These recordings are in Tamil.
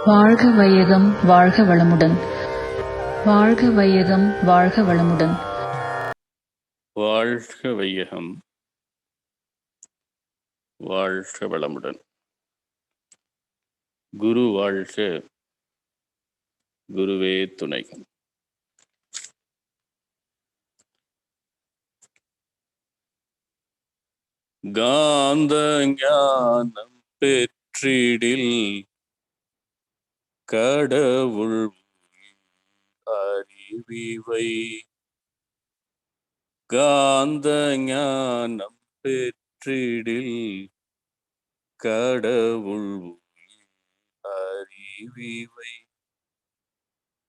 வாழ்க வையகம் வாழ்க வளமுடன். வாழ்க வையகம் வாழ்க வளமுடன். வாழ்க வையகம் வாழ்க வளமுடன். குரு வாழ்க, குருவே துணை. காந்த ஞானம் பெற்றிடில் கடவுள் அறிவிவை. காந்த ஞானம் பெற்றிடில் கடவுள் அறிவிவை.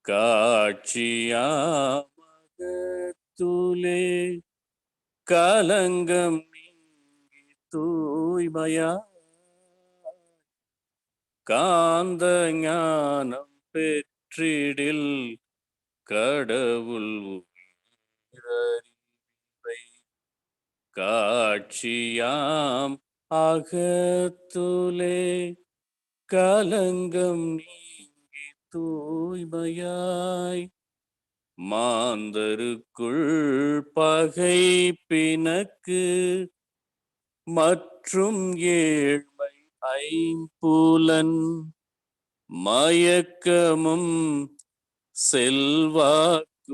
காட்சியாமகத்துலே கலங்கம் நீங்கி தூய்மையா. காந்த ஞானம் பெற்றிடில் கடவுள் அறிவை. காட்சியாம் அகத்துலே கலங்கம் நீங்கி தூய்மையாய். மாந்தருக்குள் பகை பிணக்கு மற்றும் ஏழ்மை ஐம்புலன் மயக்கமும் செல்வாக்கூடு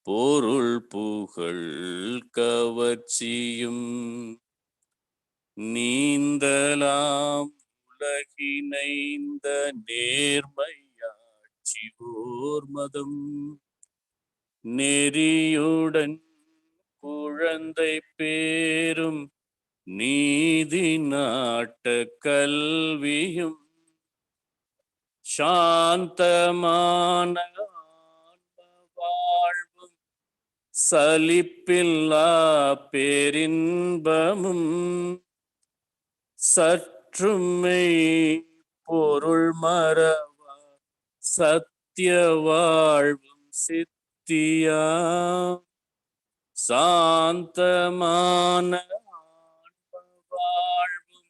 பொருள் புகழ் கவர்ச்சியும் நீந்தலாம் உலகினைந்த நேர்மையாட்சி ஓர் மதம். நெறியுடன் குழந்தை பேரும் நீதி நாட்ட கல்வியும் சாந்தமான வாழ்வும் சலிப்பில்லா பேரின்பமும் சற்றுமை பொருள் மறவா சத்திய வாழ்வும் சித்தியா. சாந்தமான வாழ்வும்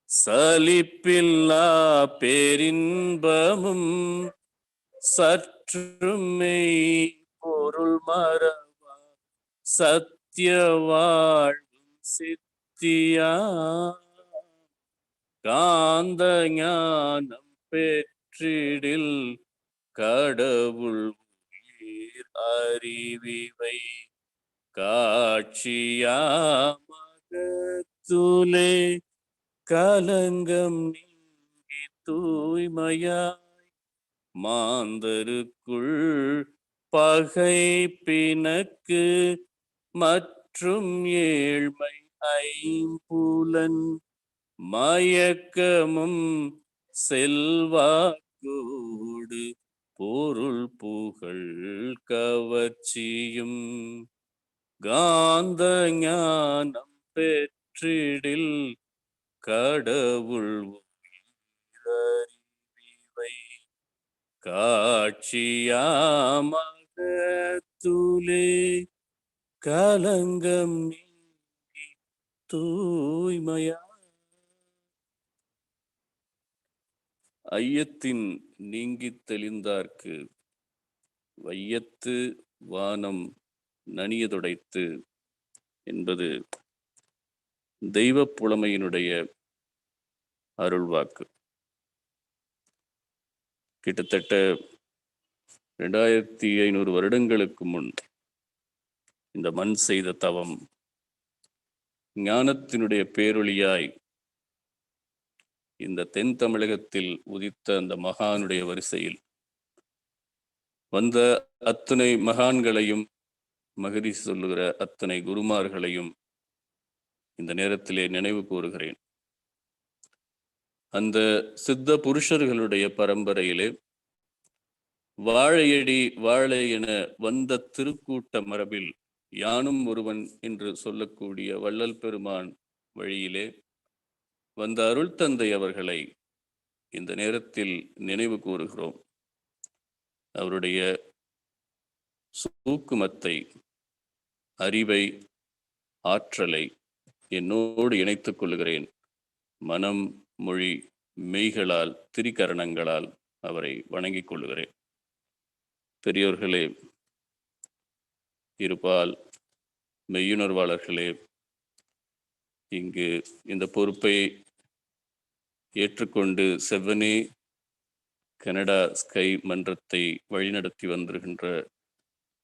சலிப்பில்லா பேரின்பமும் சற்றுமை பொருள் மறவா சத்திய வாழ்வும் சித்தியா. காந்த ஞானம் பெற்றிடில் கடவுள் அறிவிவை. காட்சியாமகத்துலே கலங்கம் நீங்கி தூய்மையாய். மாந்தருக்குள் பகை பிணக்கு மற்றும் ஏழ்மை ஐம்புலன் மயக்கமும் செல்வாக்கூடு பொருள் புகழ் கவர்ச்சியும் காந்த ஞானம் பெற்றிடில் கடவுள் அறிவிவை. காட்சியாமகத்துலே கலங்கம் நீங்கி தூய்மையா. ஐயத்தின் நீங்கித் தெளிந்தார்க்கு வையத்து வானம் நனியதுடைத்து என்பது தெய்வ புலமையினுடைய அருள்வாக்கு. கிட்டத்தட்ட 2500 வருடங்களுக்கு முன் இந்த மண் செய்த தவம் ஞானத்தினுடைய பேரொளியாய் இந்த தென் தமிழகத்தில் உதித்த அந்த மகானுடைய வரிசையில் வந்த அத்தனை மகான்களையும் மகரிஷி சொல்லுகிற அத்தனை குருமார்களையும் இந்த நேரத்திலே நினைவு கூறுகிறேன். அந்த சித்த புருஷர்களுடைய பரம்பரையிலே வாழையடி வாழை என வந்த திருக்கூட்ட மரபில் யானும் ஒருவன் என்று சொல்லக்கூடிய வள்ளல் பெருமான் வழியிலே வந்த அருள் தந்தை அவர்களை இந்த நேரத்தில் நினைவு கூறுகிறோம். அவருடைய சூக்குமத்தை, அறிவை, ஆற்றலை என்னோடு இணைத்துக் கொள்கிறேன். மனம், மொழி, மெய்களால், திரிகரணங்களால் அவரை வணங்கிக் கொள்கிறேன். பெரியோர்களே, இருபால் மெய்யுணர்வாளர்களே, இங்கு இந்த பொறுப்பை ஏற்றுக்கொண்டு செவ்வனே கனடா ஸ்கை மன்றத்தை வழிநடத்தி வந்திருக்கின்ற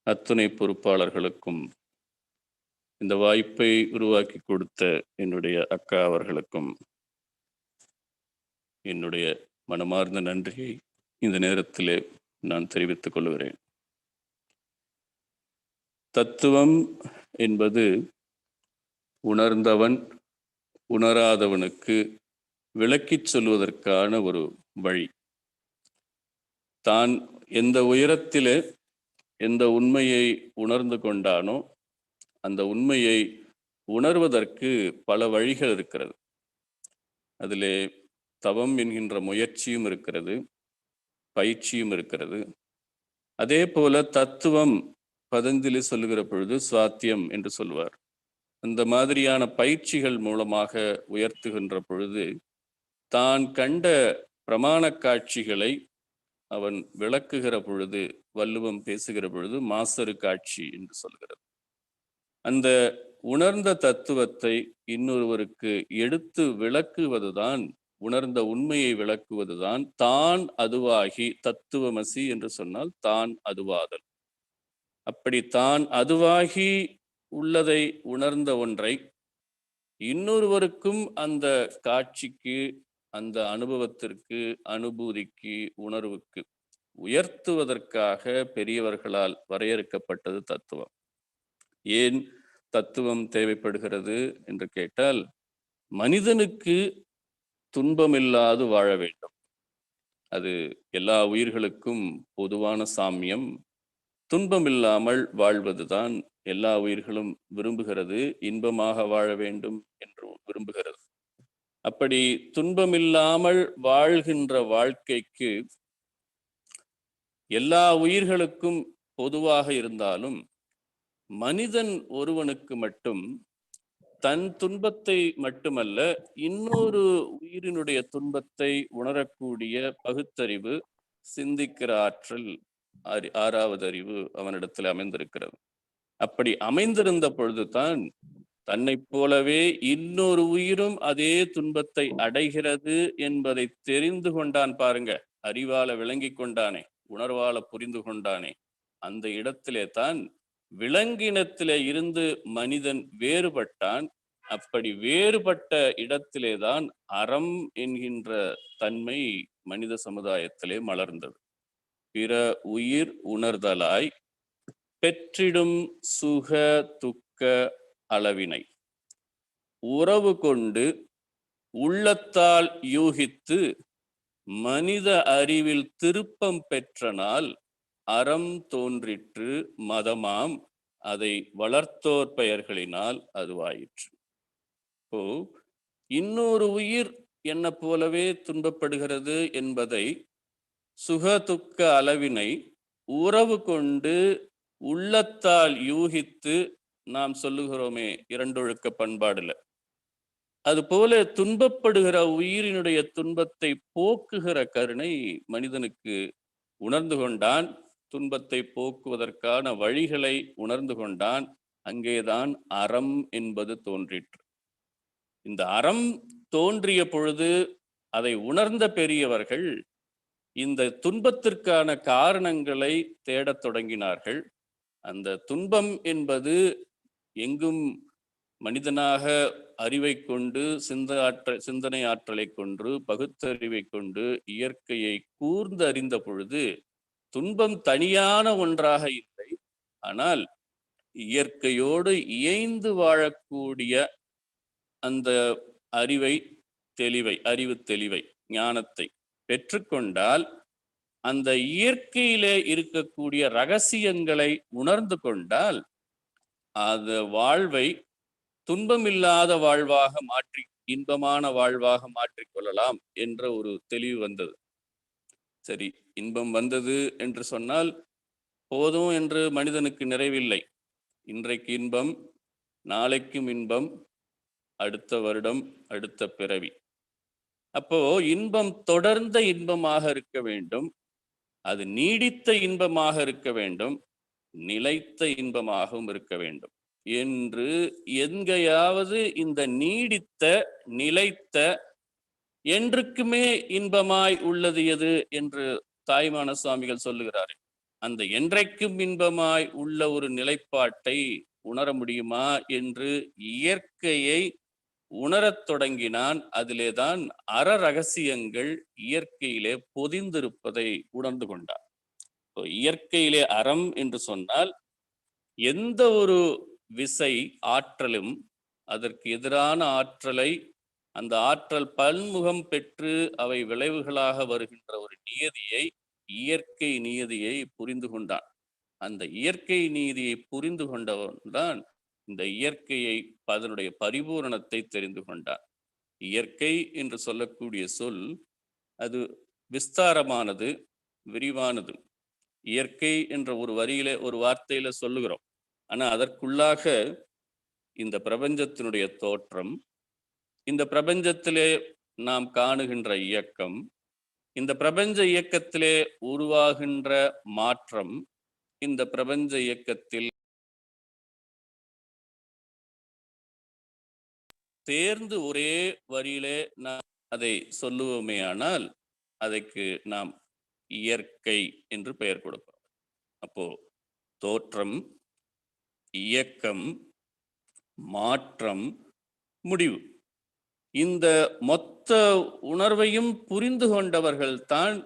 அத்துணை பொறுப்பாளர்களுக்கும், இந்த வாய்ப்பை உருவாக்கி கொடுத்த என்னுடைய அக்கா அவர்களுக்கும் என்னுடைய மனமார்ந்த நன்றியை இந்த நேரத்திலே நான் தெரிவித்துக் கொள்கிறேன். தத்துவம் என்பது உணர்ந்தவன் உணராதவனுக்கு விளக்கிச் சொல்வதற்கான ஒரு வழி. தான் எந்த உயரத்திலே எந்த உண்மையை உணர்ந்து கொண்டானோ அந்த உண்மையை உணர்வதற்கு பல வழிகள் இருக்கிறது. அதிலே தவம் என்கின்ற முயற்சியும் இருக்கிறது, பயிற்சியும் இருக்கிறது. அதே போல தத்துவம் பதஞ்சலி சொல்லுகிற பொழுது சுவாத்தியம் என்று சொல்வார். அந்த மாதிரியான பயிற்சிகள் மூலமாக உயர்த்துகின்ற பொழுது தான் கண்ட பிரமாண காட்சிகளை அவன் விளக்குகிற பொழுது, வள்ளுவம் பேசுகிற பொழுது மாசறு காட்சி என்று சொல்கிறது. அந்த உணர்ந்த தத்துவத்தை இன்னொருவருக்கு எடுத்து விளக்குவதுதான், உணர்ந்த உண்மையை விளக்குவதுதான் தான் அதுவாகி, தத்துவமசி என்று சொன்னால் தான் அதுவாதல். அப்படி தான் அதுவாகி உள்ளதை உணர்ந்த ஒன்றை இன்னொருவருக்கும் அந்த காட்சிக்கு, அந்த அனுபவத்திற்கு, அனுபூதிக்கு, உணர்வுக்கு உயர்த்துவதற்காக பெரியவர்களால் வரையறுக்கப்பட்டது தத்துவம். ஏன் தத்துவம் தேவைப்படுகிறது என்று கேட்டால், மனிதனுக்கு துன்பமில்லாது வாழ வேண்டும். அது எல்லா உயிர்களுக்கும் பொதுவான சாமியம். துன்பமில்லாமல் வாழ்வதுதான் எல்லா உயிர்களும் விரும்புகிறது. இன்பமாக வாழ வேண்டும் என்று விரும்புகிறது. அப்படி துன்பமில்லாமல் வாழ்கின்ற வாழ்க்கைக்கு எல்லா உயிர்களுக்கும் பொதுவாக இருந்தாலும், மனிதன் ஒருவனுக்கு மட்டும் தன் துன்பத்தை மட்டுமல்ல, இன்னொரு உயிரினுடைய துன்பத்தை உணரக்கூடிய பகுத்தறிவு, சிந்திக்கிற ஆற்றல், ஆறாவது அறிவு அவனிடத்தில் அமைந்திருக்கிறது. அப்படி அமைந்திருந்த பொழுதுதான் தன்னை போலவே இன்னொரு உயிரும் அதே துன்பத்தை அடைகிறது என்பதை தெரிந்து கொண்டான். பாருங்க, அறிவால விளங்கி கொண்டானே, உணர்வால புரிந்து கொண்டானே, அந்த இடத்திலே தான் விலங்கினத்திலே இருந்து மனிதன் வேறுபட்டான். அப்படி வேறுபட்ட இடத்திலேதான் அறம் என்கின்ற தன்மை மனித சமுதாயத்திலே மலர்ந்தது. பிற உயிர் உணர்தலாய் பெற்றிடும் சுக துக்க அளவினை உறவு கொண்டு உள்ளத்தால் யூகித்து மனித அறிவில் திருப்பம் பெற்றனால் அறம் தோன்றிற்று மதமாம், அதை வளர்த்தோர் பெயர்களினால் அதுவாயிற்று. இப்போ இன்னொரு உயிர் என்ன போலவே துன்பப்படுகிறது என்பதை, சுக துக்க அளவினை உறவு கொண்டு உள்ளத்தால் யூகித்து, நாம் சொல்லுகிறோமே இரண்டொழுக்க பண்பாடுல, அதுபோல துன்பப்படுகிற உயிரினுடைய துன்பத்தை போக்குகிற கருணை மனிதனுக்கு உணர்ந்து கொண்டான். துன்பத்தை போக்குவதற்கான வழிகளை உணர்ந்து கொண்டான். அங்கேதான் அறம் என்பது தோன்றிற்று. இந்த அறம் தோன்றிய பொழுது அதை உணர்ந்த பெரியவர்கள் இந்த துன்பத்திற்கான காரணங்களை தேடத் தொடங்கினார்கள். அந்த துன்பம் என்பது எங்கும் மனிதனாக அறிவை கொண்டு, சிந்தனை ஆற்றலை கொண்டு, பகுத்தறிவை கொண்டு இயற்கையை கூர்ந்து அறிந்த பொழுது துன்பம் தனியான ஒன்றாக இல்லை, ஆனால் இயற்கையோடு இயைந்து வாழக்கூடிய அந்த அறிவு தெளிவை, ஞானத்தை பெற்றுக்கொண்டால், அந்த இயற்கையிலே இருக்கக்கூடிய ரகசியங்களை உணர்ந்து கொண்டால், அந்த வாழ்வை துன்பமில்லாத வாழ்வாக மாற்றி, இன்பமான வாழ்வாக மாற்றிக் கொள்ளலாம் என்ற ஒரு தெளிவு வந்தது. சரி, இன்பம் வந்தது என்று சொன்னால் போதும் என்று மனிதனுக்கு நிறைவில்லை. இன்றைக்கு இன்பம், நாளைக்கும் இன்பம், அடுத்த வருடம், அடுத்த பிறவி. அப்போ இன்பம் தொடர்ந்த இன்பமாக இருக்க வேண்டும், அது நீடித்த இன்பமாக இருக்க வேண்டும், நிலைத்த இன்பமாகவும் இருக்க வேண்டும் என்று எங்கேயாவது இந்த நீடித்த, நிலைத்த, என்றுக்குமே இன்பமாய் உள்ளது எது என்று தாய்மான சுவாமிகள் சொல்லுகிறார்கள். அந்த என்றைக்கும் இன்பமாய் உள்ள ஒரு நிலைப்பாட்டை உணர முடியுமா என்று இயற்கையை உணரத் தொடங்கினான். அதிலேதான் அற ரகசியங்கள் இயற்கையிலே பொதிந்திருப்பதை உணர்ந்து கொண்டான். இயற்கையிலே அறம் என்று சொன்னால் எந்த ஒரு விசை ஆற்றலும் அதற்கு எதிரான ஆற்றலை, அந்த ஆற்றல் பன்முகம் பெற்று அவை விளைவுகளாக வருகின்ற ஒரு நியதியை, இயற்கை நியதியை புரிந்து கொண்டான். அந்த இயற்கை நீதியை புரிந்து கொண்டவன் தான் இந்த இயற்கையை, அதனுடைய பரிபூரணத்தை தெரிந்து கொண்டான். இயற்கை என்று சொல்லக்கூடிய சொல் அது விஸ்தாரமானது, விரிவானது. இயற்கை என்ற ஒரு வரியில, ஒரு வார்த்தையில சொல்லுகிறோம். ஆனா அதற்குள்ளாக இந்த பிரபஞ்சத்தினுடைய தோற்றம், இந்த பிரபஞ்சத்திலே நாம் காணுகின்ற இயக்கம், இந்த பிரபஞ்ச இயக்கத்திலே உருவாகின்ற மாற்றம், இந்த பிரபஞ்ச இயக்கத்தில் சேர்ந்து ஒரே வரியிலே நாம் அதை சொல்லுவோமேயானால் அதற்கு நாம் இயற்கை என்று பெயர் கொடுப்போம். அப்போ தோற்றம், இயக்கம், மாற்றம், முடிவு, இந்த மொத்த உணர்வையும் புரிந்து கொண்டவர்கள் தான்,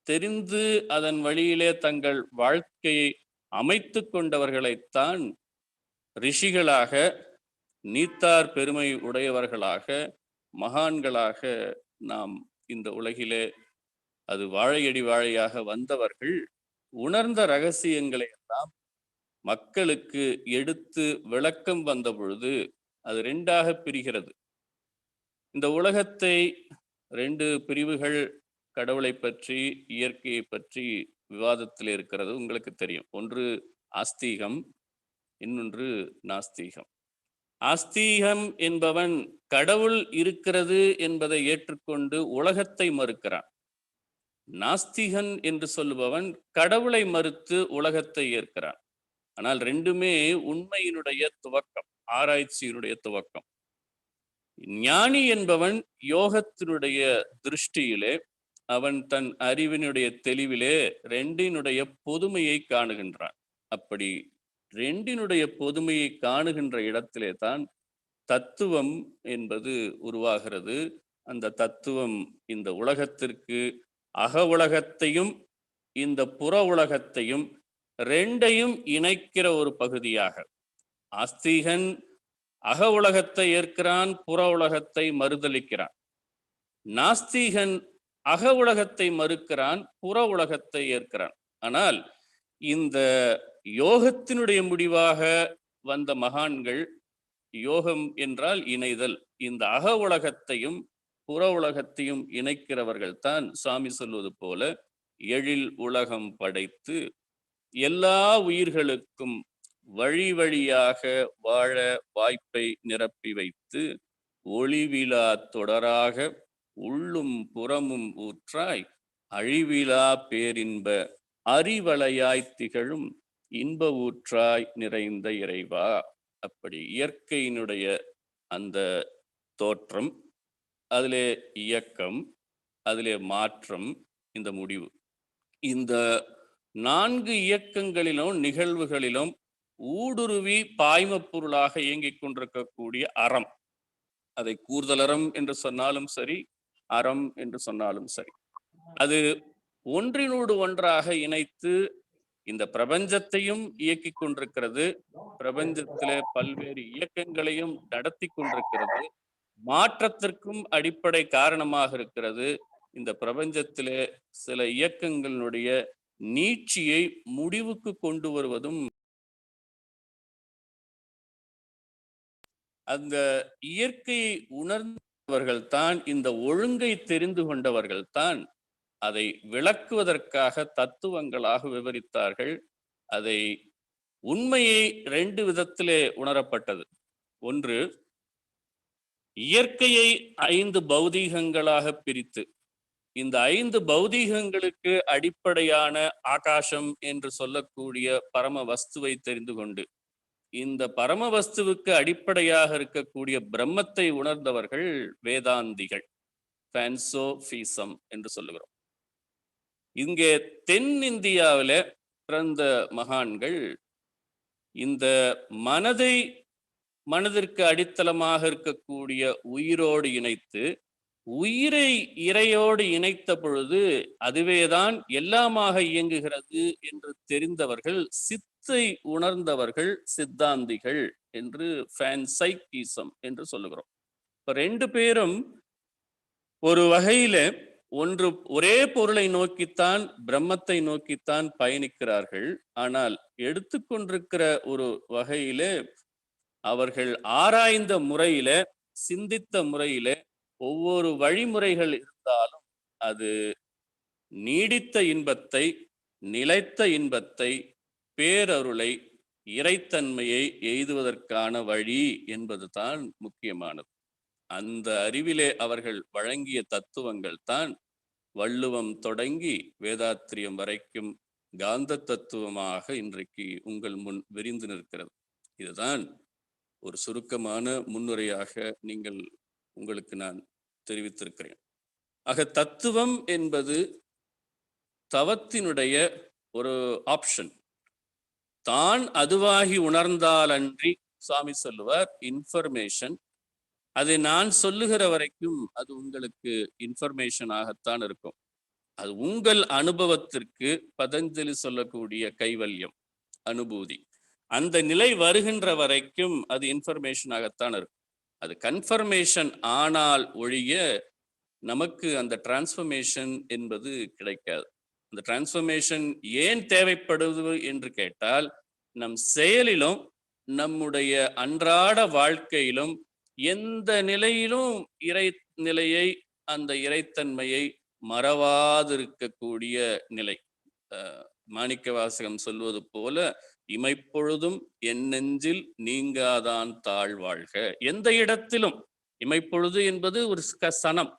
தெரிந்து அதன் வழியிலே தங்கள் வாழ்க்கையை அமைத்து கொண்டவர்களைத்தான் ரிஷிகளாக, நீத்தார் பெருமை உடையவர்களாக, மகான்களாக நாம் இந்த உலகிலே அது வாழையடி வாழையாக வந்தவர்கள் உணர்ந்த ரகசியங்களை எல்லாம் மக்களுக்கு எடுத்து விளக்கம் வந்த பொழுது அது ரெண்டாக பிரிகிறது. இந்த உலகத்தை ரெண்டு பிரிவுகள், கடவுளை பற்றி, இயற்கையை பற்றி விவாதத்தில் இருக்கிறது, உங்களுக்கு தெரியும். ஒன்று ஆஸ்தீகம், இன்னொன்று நாஸ்தீகம். ஆஸ்தீகம் என்பவன் கடவுள் இருக்கிறது என்பதை ஏற்றுக்கொண்டு உலகத்தை மறுக்கிறான். நாஸ்திகன் என்று சொல்லுபவன் கடவுளை மறுத்து உலகத்தை ஏற்கிறான். ஆனால் ரெண்டுமே உண்மையினுடைய துவக்கம், ஆராய்ச்சியினுடைய துவக்கம். ஞானி என்பவன் யோகத்தினுடைய திருஷ்டியிலே, அவன் தன் அறிவினுடைய தெளிவிலே ரெண்டினுடைய பொதுமையை காணுகின்றான். அப்படி ரெண்டினுடைய பொதுமையை காணுகின்ற இடத்திலே தான் தத்துவம் என்பது உருவாகிறது. அந்த தத்துவம் இந்த உலகத்திற்கு அக உலகத்தையும் இந்த புற உலகத்தையும் ரெண்டையும் இணைக்கிற ஒரு பகுதியாக. ஆஸ்திகன் அக உலகத்தை ஏற்கிறான், புற உலகத்தை மறுதலிக்கிறான். நாஸ்திகன் அக உலகத்தை மறுக்கிறான், புற உலகத்தை ஏற்கிறான். ஆனால் இந்த யோகத்தினுடைய முடிவாக வந்த மகான்கள், யோகம் என்றால் இணைதல், இந்த அக உலகத்தையும் புற உலகத்தையும் இணைக்கிறவர்கள் தான் சுவாமி சொல்வது போல எழில் உலகம் படைத்து எல்லா உயிர்களுக்கும் வழி வழியாக வாழ வாய்ப்பை நிரப்பி வைத்து ஒளிவிலா தொடராக உள்ளும் புறமும் ஊற்றாய் அழிவிலா பேரின்ப அறிவளையாய் திகழும் இன்ப ஊற்றாய் நிறைந்த இறைவா. அப்படி இயற்கையினுடைய அந்த தோற்றம், அதிலே இயக்கம், அதிலே மாற்றம், இந்த முடிவு, இந்த 4 இயக்கங்களிலும் நிகழ்வுகளிலும் ஊடுருவி பாய்மப் பொருளாக இயங்கிக் கொண்டிருக்கக்கூடிய அறம், அதை கூர்தலறம் என்று சொன்னாலும் சரி, அறம் என்று சொன்னாலும் சரி, அது ஒன்றினோடு ஒன்றாக இணைத்து இந்த பிரபஞ்சத்தையும் இயக்கிக் கொண்டிருக்கிறது, பிரபஞ்சத்திலே பல்வேறு இயக்கங்களையும் நடத்தி கொண்டிருக்கிறது, மாற்றத்திற்கும் அடிப்படை காரணமாக இருக்கிறது. இந்த பிரபஞ்சத்திலே சில இயக்கங்களுடைய நீட்சியை முடிவுக்கு கொண்டு வருவதும் அந்த இயற்கையை உணர்ந்தவர்கள் தான், இந்த ஒழுங்கை தெரிந்து கொண்டவர்கள் தான் அதை விளக்குவதற்காக தத்துவங்களாக விவரித்தார்கள். அதை உண்மையை 2 விதத்திலே உணரப்பட்டது. ஒன்று, இயற்கையை 5 பௌதீகங்களாக பிரித்து இந்த 5 பௌதீகங்களுக்கு அடிப்படையான ஆகாசம் என்று சொல்லக்கூடிய பரம வஸ்துவை தெரிந்து கொண்டு இந்த பரம வஸ்துவுக்கு அடிப்படையாக இருக்கக்கூடிய பிரம்மத்தை உணர்ந்தவர்கள் வேதாந்திகள், பான்சோபிசம் என்று சொல்லுகிறோம். இங்கே தென்னிந்தியாவில் பிறந்த மகான்கள் இந்த மனதிற்கு அடித்தளமாக இருக்கக்கூடிய உயிரோடு இணைத்து உயிரை இறையோடு இணைத்த பொழுது அதுவேதான் எல்லாமாக இயங்குகிறது என்று தெரிந்தவர்கள், சித்தை உணர்ந்தவர்கள் சித்தாந்திகள் என்று பான்சைக்கிசம் என்று சொல்லுகிறோம். இப்ப 2 பேரும் ஒரு வகையில ஒரே பொருளை நோக்கித்தான், பிரம்மத்தை நோக்கித்தான் பயணிக்கிறார்கள். ஆனால் எடுத்துக்கொண்டிருக்கிற ஒரு வகையில அவர்கள் ஆராய்ந்த முறையில, சிந்தித்த முறையில ஒவ்வொரு வழிமுறைகள் இருந்தாலும் அது நீடித்த இன்பத்தை, நிலைத்த இன்பத்தை, பேரருளை, இறைத்தன்மையை எய்துவதற்கான வழி என்பதுதான் முக்கியமானது. அந்த அறிவிலே அவர்கள் வழங்கிய தத்துவங்கள் தான் வள்ளுவம் தொடங்கி வேதாத்திரியம் வரைக்கும் காந்த தத்துவமாக இன்றைக்கு உங்கள் முன் விரிந்து நிற்கிறது. இதுதான் ஒரு சுருக்கமான முன்னுரையாக உங்களுக்கு நான் தெரிவித்திருக்கிறேன். ஆக தத்துவம் என்பது தவத்தினுடைய ஒரு ஆப்ஷன். தான் அதுவாகி உணர்ந்தாலன்றி, சுவாமி சொல்லுவார், இன்ஃபர்மேஷன் அது நான் சொல்லுகிற வரைக்கும் அது உங்களுக்கு இன்ஃபர்மேஷனாகத்தான் இருக்கும். அது உங்கள் அனுபவத்திற்கு பதஞ்சலி சொல்லக்கூடிய கைவல்யம், அனுபூதி, அந்த நிலை வருகின்ற வரைக்கும் அது இன்ஃபர்மேஷனாகத்தான் இருக்கும். அது கன்ஃபர்மேஷன் ஆனால் ஒழிய நமக்கு அந்த டிரான்ஸ்ஃபர்மேஷன் என்பது கிடைக்காது. அந்த டிரான்ஸ்ஃபர்மேஷன் ஏன் தேவைப்படுவது என்று கேட்டால், நம் செயலிலும் நம்முடைய அன்றாட வாழ்க்கையிலும் எந்த நிலையிலும் இறை நிலையை, அந்த இறைத்தன்மையை மறவாதிருக்கக்கூடிய நிலை. மாணிக்க வாசகம் சொல்வது போல, இமைப்பொழுதும் என் நெஞ்சில் நீங்காதான் தாழ்வாழ்க. எந்த இடத்திலும், இமைப்பொழுது என்பது ஒரு சனம்,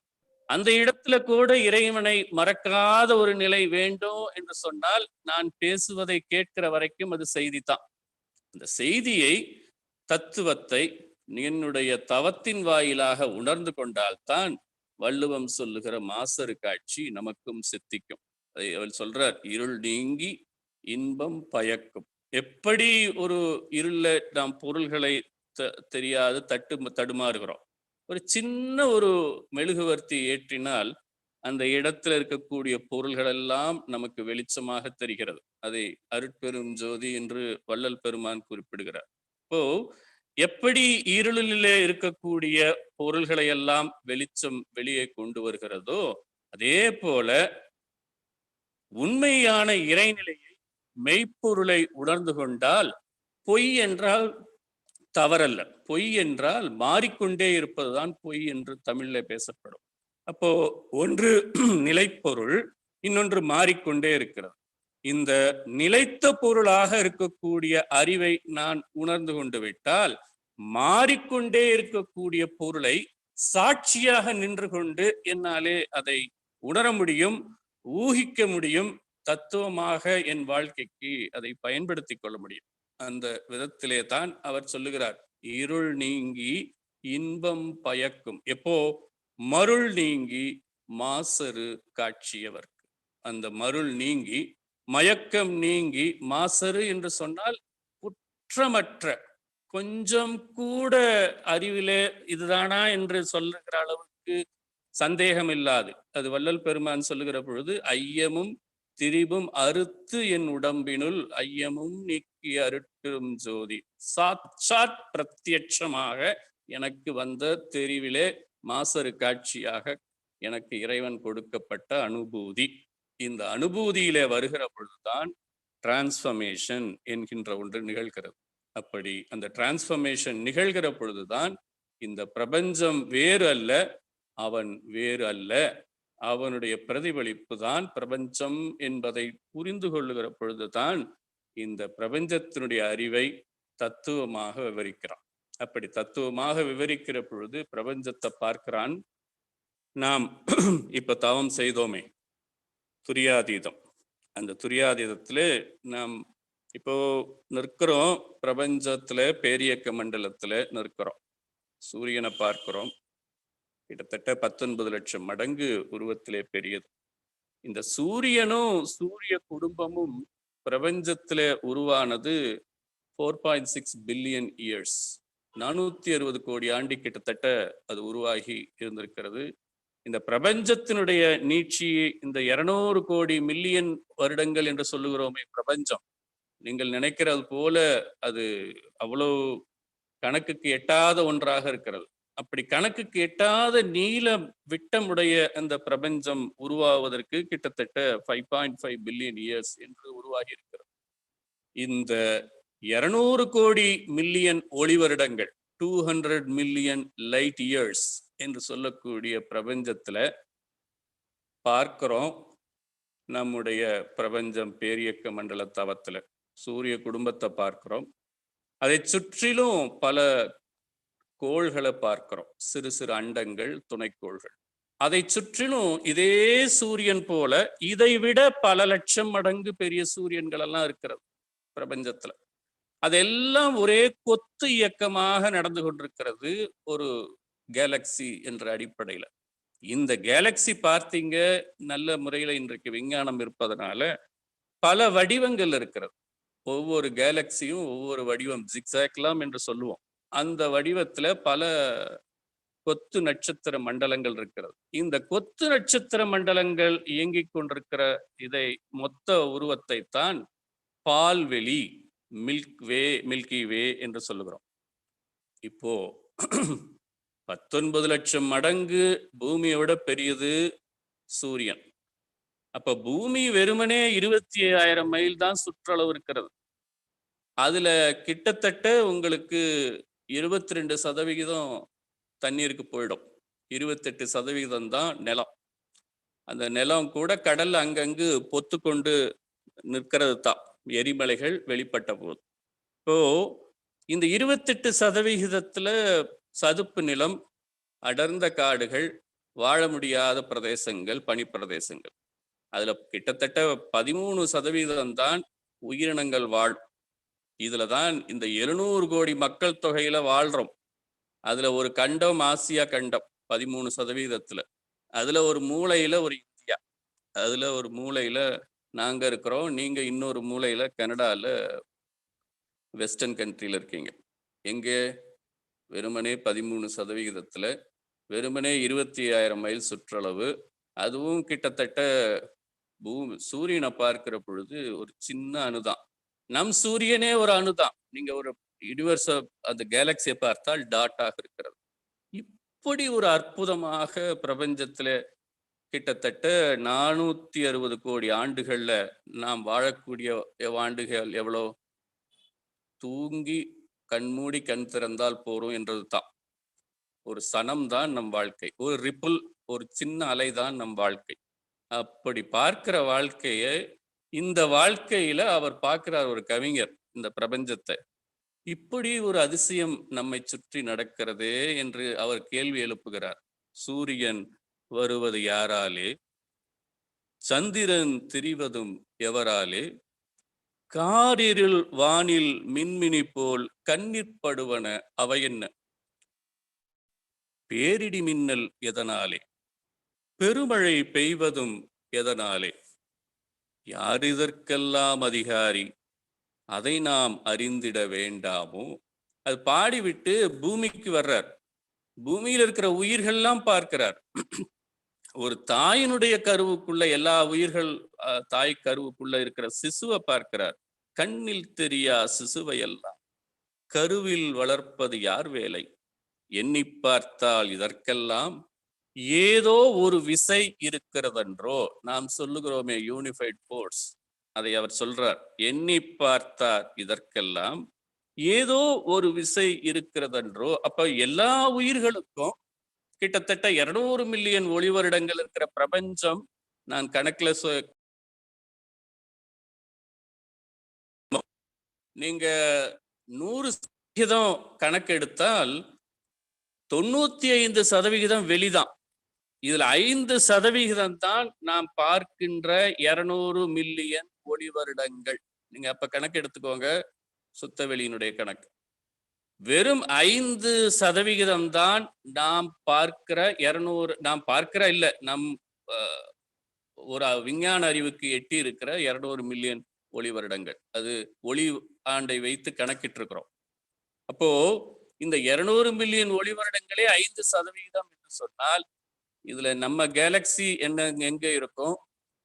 அந்த இடத்துல கூட இறைவனை மறக்காத ஒரு நிலை வேண்டும் என்று சொன்னால், நான் பேசுவதை கேட்கிற வரைக்கும் அது செய்திதான். அந்த செய்தியை, தத்துவத்தை என்னுடைய தவத்தின் வாயிலாக உணர்ந்து கொண்டால்தான் வள்ளுவம் சொல்லுகிற மாசறு காட்சி நமக்கும் சித்திக்கும். அதை அவள் சொல்றார், இருள் நீங்கி இன்பம் பயக்கும். எப்படி ஒரு இருள நாம் பொருள்களை தெரியாது தடுமாறுகிறோம். ஒரு சின்ன ஒரு மெழுகுவர்த்தி ஏற்றினால் அந்த இடத்துல இருக்கக்கூடிய பொருள்கள் எல்லாம் நமக்கு வெளிச்சமாக தெரிகிறது. அதை அருட்பெரும் ஜோதி என்று வள்ளல் பெருமான் குறிப்பிடுகிறார். இப்போ எப்படி இருளிலே இருக்கக்கூடிய பொருள்களை எல்லாம் வெளிச்சம் வெளியே கொண்டு வருகிறதோ, அதே போல உண்மையான இறைநிலையை, மெய்ப்பொருளை உணர்ந்து கொண்டால், பொய் என்றால் தவறல்ல, பொய் என்றால் மாறிக்கொண்டே இருப்பதுதான் பொய் என்று தமிழ்ல பேசப்படும். அப்போ ஒன்று நிலைப்பொருள், இன்னொன்று மாறிக்கொண்டே இருக்கிறது. இந்த நிலைத்த பொருளாக இருக்கக்கூடிய அறிவை நான் உணர்ந்து கொண்டு விட்டால், மாறிக்கொண்டே இருக்கக்கூடிய பொருளை சாட்சியாக நின்று கொண்டு என்னாலே அதை உணர முடியும், ஊகிக்க முடியும், தத்துவமாக என் வாழ்க்கைக்கு அதை பயன்படுத்தி கொள்ள முடியும். அந்த விதத்திலே தான் அவர் சொல்லுகிறார், இருள் நீங்கி இன்பம் பயக்கும். எப்போ? மருள் நீங்கி மாசறு காட்சியவர்க்கு. அந்த மருள் நீங்கி, மயக்கம் நீங்கி, மாசறு என்று சொன்னால் குற்றமற்ற, கொஞ்சம் கூட அறிவிலே இதுதானா என்று சொல்லுகிற அளவுக்கு சந்தேகம் இல்லாது, அது வள்ளல் பெருமான் சொல்லுகிற பொழுது, ஐயமும் திரிபும் அறுத்து என் உடம்பினுள் ஐயமும் நீக்கி அருட்பெரும் ஜோதி, சாட்சாத் பிரத்யட்சமாக எனக்கு வந்த தெரிவிலே மாசறு காட்சியாக எனக்கு இறைவன் கொடுக்கப்பட்ட அனுபூதி. இந்த அனுபூதியிலே வருகிற பொழுதுதான் டிரான்ஸ்ஃபர்மேஷன் என்கின்ற ஒன்று நிகழ்கிறது. அப்படி அந்த டிரான்ஸ்ஃபர்மேஷன் நிகழ்கிற பொழுதுதான் இந்த பிரபஞ்சம் வேறு அல்ல, அவன் வேறு அல்ல, அவனுடைய பிரதிபலிப்பு தான் பிரபஞ்சம் என்பதை புரிந்து கொள்ளுகிற பொழுதுதான் இந்த பிரபஞ்சத்தினுடைய அறிவை தத்துவமாக விவரிக்கிறான். அப்படி தத்துவமாக விவரிக்கிற பொழுது பிரபஞ்சத்தை பார்க்கிறான். நாம் இப்ப தவம் செய்தோமே துரியாதீதம், அந்த துரியாதீதத்துல நாம் இப்போ நிற்கிறோம். பிரபஞ்சத்துல பேரியக்க மண்டலத்துல நிற்கிறோம். சூரியனை பார்க்கிறோம். கிட்டத்தட்ட 19 லட்சம் மடங்கு உருவத்திலே பெரியது. இந்த சூரியனும் சூரிய குடும்பமும் பிரபஞ்சத்துல உருவானது 4.6 பில்லியன் இயர்ஸ், 460 கோடி ஆண்டு கிட்டத்தட்ட அது உருவாகி இருந்திருக்கிறது. இந்த பிரபஞ்சத்தினுடைய நீட்சி இந்த 200 கோடி மில்லியன் வருடங்கள் என்று சொல்லுகிறோமே பிரபஞ்சம், நீங்கள் நினைக்கிறது போல அது அவ்வளவு கணக்குக்கு எட்டாத ஒன்றாக இருக்கிறது. அப்படி கணக்குக்கு எட்டாத நீள விட்டமுடைய அந்த பிரபஞ்சம் உருவாவதற்கு கிட்டத்தட்ட 5.5 பில்லியன் இயர்ஸ் என்று உருவாகி இருக்கிறது. இந்த 200 கோடி மில்லியன் ஒளி வருடங்கள், 200 மில்லியன் லைட் இயர்ஸ் என்று சொல்லக்கூடிய பிரபஞ்சத்துல பார்க்கிறோம். நம்முடைய பிரபஞ்சம் பேரியக்க மண்டல தவத்துல சூரிய குடும்பத்தை பார்க்கிறோம். அதை சுற்றிலும் பல கோள்களை பார்க்கிறோம், சிறு சிறு அண்டங்கள், துணைக்கோள்கள். அதை சுற்றிலும் இதே சூரியன் போல இதைவிட பல லட்சம் மடங்கு பெரிய சூரியன்கள் எல்லாம் இருக்கிறது பிரபஞ்சத்துல. அதெல்லாம் ஒரே கொத்து இயக்கமாக நடந்து கொண்டிருக்கிறது ஒரு கேலக்சி என்ற அடிப்படையில. இந்த கேலக்சி பார்த்தீங்க நல்ல முறையில இன்றைக்கு விஞ்ஞானம் இருப்பதனால பல வடிவங்கள் இருக்கிறது. ஒவ்வொரு கேலக்சியும் ஒவ்வொரு வடிவம், ஜிக்ஸாக்லாம் என்று சொல்லுவோம். அந்த வடிவத்துல பல கொத்து நட்சத்திர மண்டலங்கள் இருக்கிறது. இந்த கொத்து நட்சத்திர மண்டலங்கள் இயங்கிக் கொண்டிருக்கிற இதை மொத்த உருவத்தை தான் பால்வெளி, மில்கி வே என்று சொல்லுகிறோம். இப்போ 19 லட்சம் மடங்கு பூமியை விட பெரியது சூரியன். அப்ப பூமி வெறுமனே 25,000 மைல் தான் சுற்றளவு இருக்கிறது. அதுல கிட்டத்தட்ட உங்களுக்கு 22% தண்ணீருக்கு போயிடும். 28% தான் நிலம். அந்த நிலம் கூட கடல் அங்கங்கு பொத்து கொண்டு நிற்கிறது தான், எரிமலைகள் வெளிப்பட்ட போது. இப்போ இந்த 28% சதுப்பு நிலம், அடர்ந்த காடுகள், வாழ முடியாத பிரதேசங்கள், பனிப்பிரதேசங்கள். அதுல கிட்டத்தட்ட 13% தான் உயிரினங்கள் வாழும். இதுலதான் இந்த 700 கோடி மக்கள் தொகையில வாழ்றோம். அதுல ஒரு கண்டம் ஆசியா கண்டம் 13%. அதுல ஒரு மூலையில ஒரு இந்தியா, அதுல ஒரு மூலையில நாங்க இருக்கிறோம். நீங்க இன்னொரு மூலையில கனடால வெஸ்டர்ன் கண்ட்ரில இருக்கீங்க. எங்கே? வெறுமனே 13%, வெறுமனே 25,000 மைல் சுற்றளவு. அதுவும் கிட்டத்தட்ட சூரியனை பார்க்கிற பொழுது ஒரு சின்ன அணுதான். நம் சூரியனே ஒரு அணுதான். நீங்க ஒரு யூனிவர்ஸ், அந்த கேலக்சியை பார்த்தால் டாட்டாக இருக்கிறது. இப்படி ஒரு அற்புதமாக பிரபஞ்சத்துல கிட்டத்தட்ட 460 கோடி ஆண்டுகள்ல நாம் வாழக்கூடிய ஆண்டுகள் எவ்வளோ? தூங்கி கண்மூடி கண் திறந்தால் போறோம் என்றது தான். ஒரு சனம் தான் நம் வாழ்க்கை, ஒரு ரிப்பிள், ஒரு சின்ன அலை தான் நம் வாழ்க்கை. அப்படி பார்க்கிற வாழ்க்கையை, இந்த வாழ்க்கையில அவர் பார்க்கிறார் ஒரு கவிஞர் இந்த பிரபஞ்சத்தை. இப்படி ஒரு அதிசயம் நம்மை சுற்றி நடக்கிறதே என்று அவர் கேள்வி எழுப்புகிறார். சூரியன் வருவது யாராலே? சந்திரன் திரிவதும் எவராலே? காரிருள் வானில் மின்மினி போல் கண்ணிற்படுவன அவையென்ன? பேரிடி மின்னல் எதனாலே? பெருமழை பெய்வதும் எதனாலே? யார் இதற்கெல்லாம் அதிகாரி? அதை நாம் அறிந்திட வேண்டாமோ? அது பாடிவிட்டு பூமிக்கு வர்றார். பூமியில் இருக்கிற உயிர்கள்லாம் பார்க்கிறார். ஒரு தாயினுடைய கருவுக்குள்ள எல்லா உயிர்கள், தாய் கருவுக்குள்ள இருக்கிற சிசுவை பார்க்கிறார். கண்ணில் தெரியா சிசுவை எல்லாம் கருவில் வளர்ப்பது யார் வேலை? எண்ணி பார்த்தால் இதற்கெல்லாம் ஏதோ ஒரு விசை இருக்கிறதென்றோ. நாம் சொல்லுகிறோமே யூனிஃபைட் ஃபோர்ஸ், அதை அவர் சொல்றார். எண்ணி பார்த்தார் இதற்கெல்லாம் ஏதோ ஒரு விசை இருக்கிறதென்றோ. அப்ப எல்லா உயிர்களுக்கும் கிட்டத்தட்ட 200 மில்லியன் ஒளி வருடங்கள் இருக்கிற பிரபஞ்சம், நான் கணக்குல நீங்க 100 விகிதம் கணக்கெடுத்தால் 95% வெளிதான். இதுல 5% தான் நாம் பார்க்கின்ற 200 மில்லியன் ஒளி வருடங்கள். நீங்க அப்ப கணக்கு எடுத்துக்கோங்க, சுத்தவெளியினுடைய கணக்கு. வெறும் 5% தான் நாம் பார்க்கிற 200, நாம் பார்க்கிற இல்ல, நம் ஒரு விஞ்ஞான அறிவுக்கு எட்டி இருக்கிற 200 மில்லியன் ஒளி வருடங்கள். அது ஒளி ஆண்டை வைத்து கணக்கிட்டு இருக்கிறோம். அப்போ இந்த 200 மில்லியன் ஒளி வருடங்களே 5% என்று சொன்னால், இதுல நம்ம கேலக்சி என்ன எங்க இருக்கும்,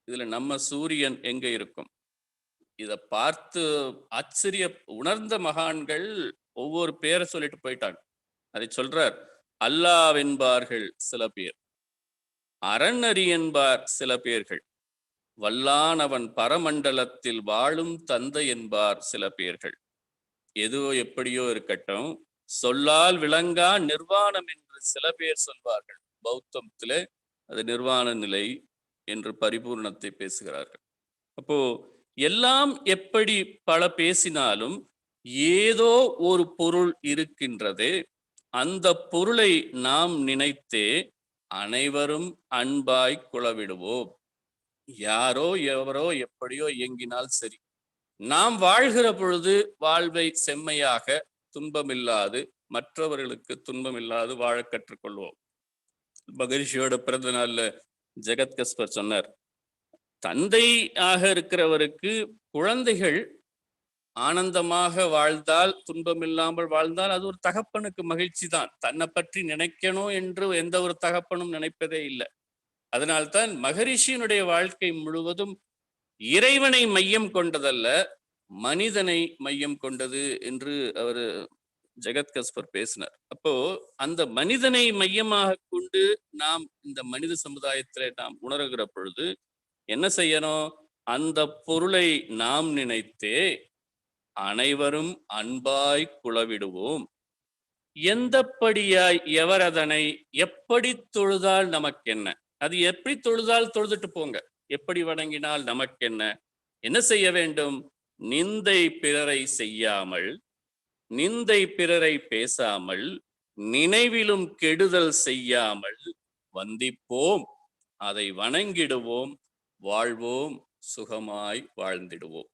இதுல நம்ம சூரியன் எங்க இருக்கும்? இத பார்த்து ஆச்சரிய உணர்ந்த மகான்கள் ஒவ்வொரு பேரை சொல்லிட்டு போயிட்டாங்க. அதை சொல்றார். அல்லாஹ் என்பார்கள் சில பேர், அறநறி என்பார் சில பேர்கள், வல்லானவன் பரமண்டலத்தில் வாழும் தந்தை என்பார் சில பேர்கள். எதுவோ எப்படியோ இருக்கட்டும், சொல்லால் விளங்கா நிர்வாணம் என்று சில பேர் சொல்வார்கள். பௌத்தத்திலே அது நிர்வாண நிலை என்று பரிபூர்ணத்தை பேசுகிறார்கள். அப்போ எல்லாம் எப்படி பல பேசினாலும் ஏதோ ஒரு பொருள் இருக்கின்றது. அந்த பொருளை நாம் நினைத்தே அனைவரும் அன்பாய் குளவிடுவோம். யாரோ எவரோ எப்படியோ இயங்கினால் சரி, நாம் வாழ்கிற பொழுது வாழ்வை செம்மையாக, துன்பமில்லாது, மற்றவர்களுக்கு துன்பமில்லாது வாழ கற்றுக்கொள்வோம். மகரிஷியோட பிறந்த நாள்ல ஜெகத் கஸ்பர் சொன்னார், தந்தையாக இருக்கிறவருக்கு குழந்தைகள் ஆனந்தமாக வாழ்ந்தால், துன்பமில்லாமல் வாழ்ந்தால் அது ஒரு தகப்பனுக்கு மகிழ்ச்சி தான். தன்னை பற்றி நினைக்கணும் என்று எந்த ஒரு தகப்பனும் நினைப்பதே இல்லை. அதனால்தான் மகரிஷியினுடைய வாழ்க்கை முழுவதும் இறைவனை மையம் கொண்டதல்ல, மனிதனை மையம் கொண்டது என்று அவர் ஜெகத் கஸ்பர் பேசினார். அப்போ அந்த மனிதனை மையமாக கொண்டு நாம் இந்த மனித சமுதாயத்தில் நாம் உணர்கிற பொழுது என்ன செய்யணும்? அந்த பொருளை நாம் நினைத்தே அனைவரும் அன்பாய் குளவிடுவோம். எந்தப்படியாய் எவர் அதனை எப்படி தொழுதால் நமக்கென்ன? அது எப்படி தொழுதால் தொழுதுட்டு போங்க, எப்படி வணங்கினால் நமக்கென்ன? என்ன செய்ய வேண்டும்? நிந்தை பிறரை செய்யாமல், நிந்தை பிறரை பேசாமல், நினைவிலும் கெடுதல் செய்யாமல் வந்திப்போம், அதை வணங்கிடுவோம், வாழ்வோம், சுகமாய் வாழ்ந்திடுவோம்.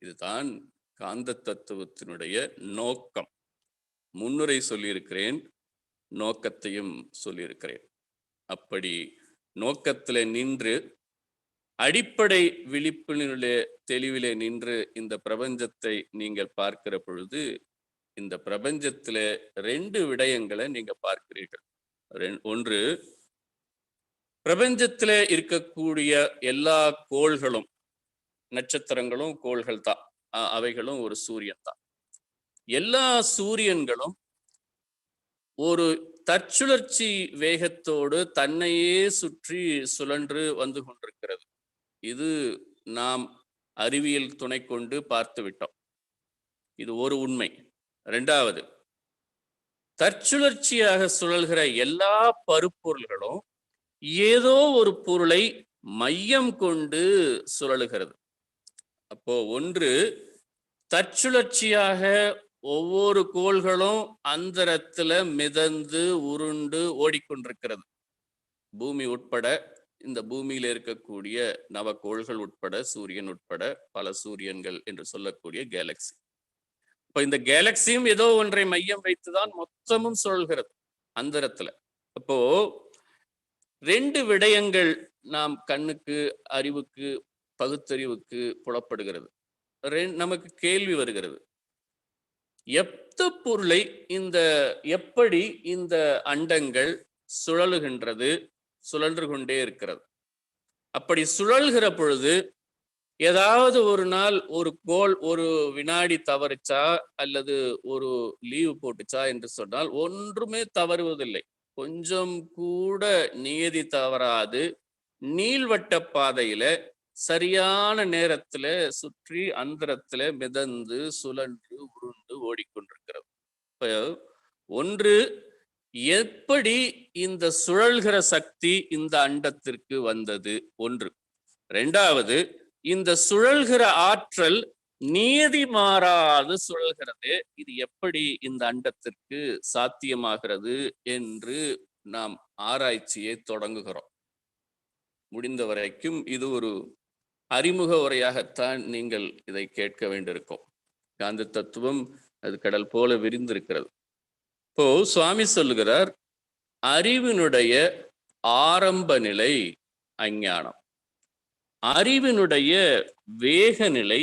இதுதான் காந்த தத்துவத்தினுடைய நோக்கம். முன்னுரை சொல்லியிருக்கிறேன், நோக்கத்தையும் சொல்லியிருக்கிறேன். அப்படி நோக்கத்திலே நின்று, அடிப்படை விழிப்பினுடைய தெளிவிலே நின்று இந்த பிரபஞ்சத்தை நீங்கள் பார்க்கிற பொழுது, இந்த பிரபஞ்சத்தில 2 விடயங்களை நீங்க பார்க்கிறீர்கள். ஒன்று, பிரபஞ்சத்தில இருக்கக்கூடிய எல்லா கோள்களும், நட்சத்திரங்களும் கோள்கள் தான், அவைகளும் ஒரு சூரியன் தான். எல்லா சூரியன்களும் ஒரு தற்சுழற்சி வேகத்தோடு தன்னையே சுற்றி சுழன்று வந்து கொண்டிருக்கிறது. இது நாம் அறிவியல் துணை கொண்டு பார்த்து விட்டோம். இது ஒரு உண்மை. 2வது, தற்சுழற்சியாக சுழல்கிற எல்லா பருப்பொருள்களும் ஏதோ ஒரு பொருளை மையம் கொண்டு சுழலுகிறது. அப்போ ஒன்று, தற்சுழற்சியாக ஒவ்வொரு கோள்களும் அந்தரத்துல மிதந்து உருண்டு ஓடிக்கொண்டிருக்கிறது. பூமி உட்பட, இந்த பூமியில இருக்கக்கூடிய நவகோள்கள் உட்பட, சூரியன் உட்பட பல சூரியன்கள் என்று சொல்லக்கூடிய கேலக்சி. இப்ப இந்த கேலக்சியும் ஏதோ ஒன்றை மையம் வைத்துதான் மொத்தமும் சுழல்கிறது அந்தரத்துல. அப்போ 2 விடயங்கள் நாம் கண்ணுக்கு, அறிவுக்கு, பகுத்தறிவுக்கு புலப்படுகிறது. நமக்கு கேள்வி வருகிறது, பொருளை எப்படி இந்த அண்டங்கள் சுழலுகின்றது, சுழன்று கொண்டே இருக்கிறது? அப்படி சுழல்கிற பொழுது ஏதாவது ஒரு நாள் ஒரு கோள் ஒரு வினாடி தவறிச்சா அல்லது ஒரு லீவு போட்டுச்சா என்று சொன்னால் ஒன்றுமே தவறுவதில்லை. கொஞ்சம் கூட நியதி தவறாது நீள்வட்ட பாதையில சரியான நேரத்துல சுற்றி அந்தரத்துல மிதந்து சுழன்று உருண்டு ஓடிக்கொண்டிருக்கிறது. இப்ப ஒன்று, எப்படி இந்த சுழல்கிற சக்தி இந்த அண்டத்திற்கு வந்தது? ஒன்று. 2வது, இந்த சுழல்கிற ஆற்றல் நீதி மாறாது சுழல்கிறது. இது எப்படி இந்த அண்டத்திற்கு சாத்தியமாகிறது என்று நாம் ஆராய்ச்சியை தொடங்குகிறோம். முடிந்த வரைக்கும் இது ஒரு அறிமுக உரையாகத்தான் நீங்கள் இதை கேட்க வேண்டியிருக்கும். காந்த தத்துவம் அது கடல் போல விரிந்திருக்கிறது. இப்போ சுவாமி சொல்லுகிறார், அறிவினுடைய ஆரம்ப நிலை அஞ்ஞானம், அறிவினுடைய வேக நிலை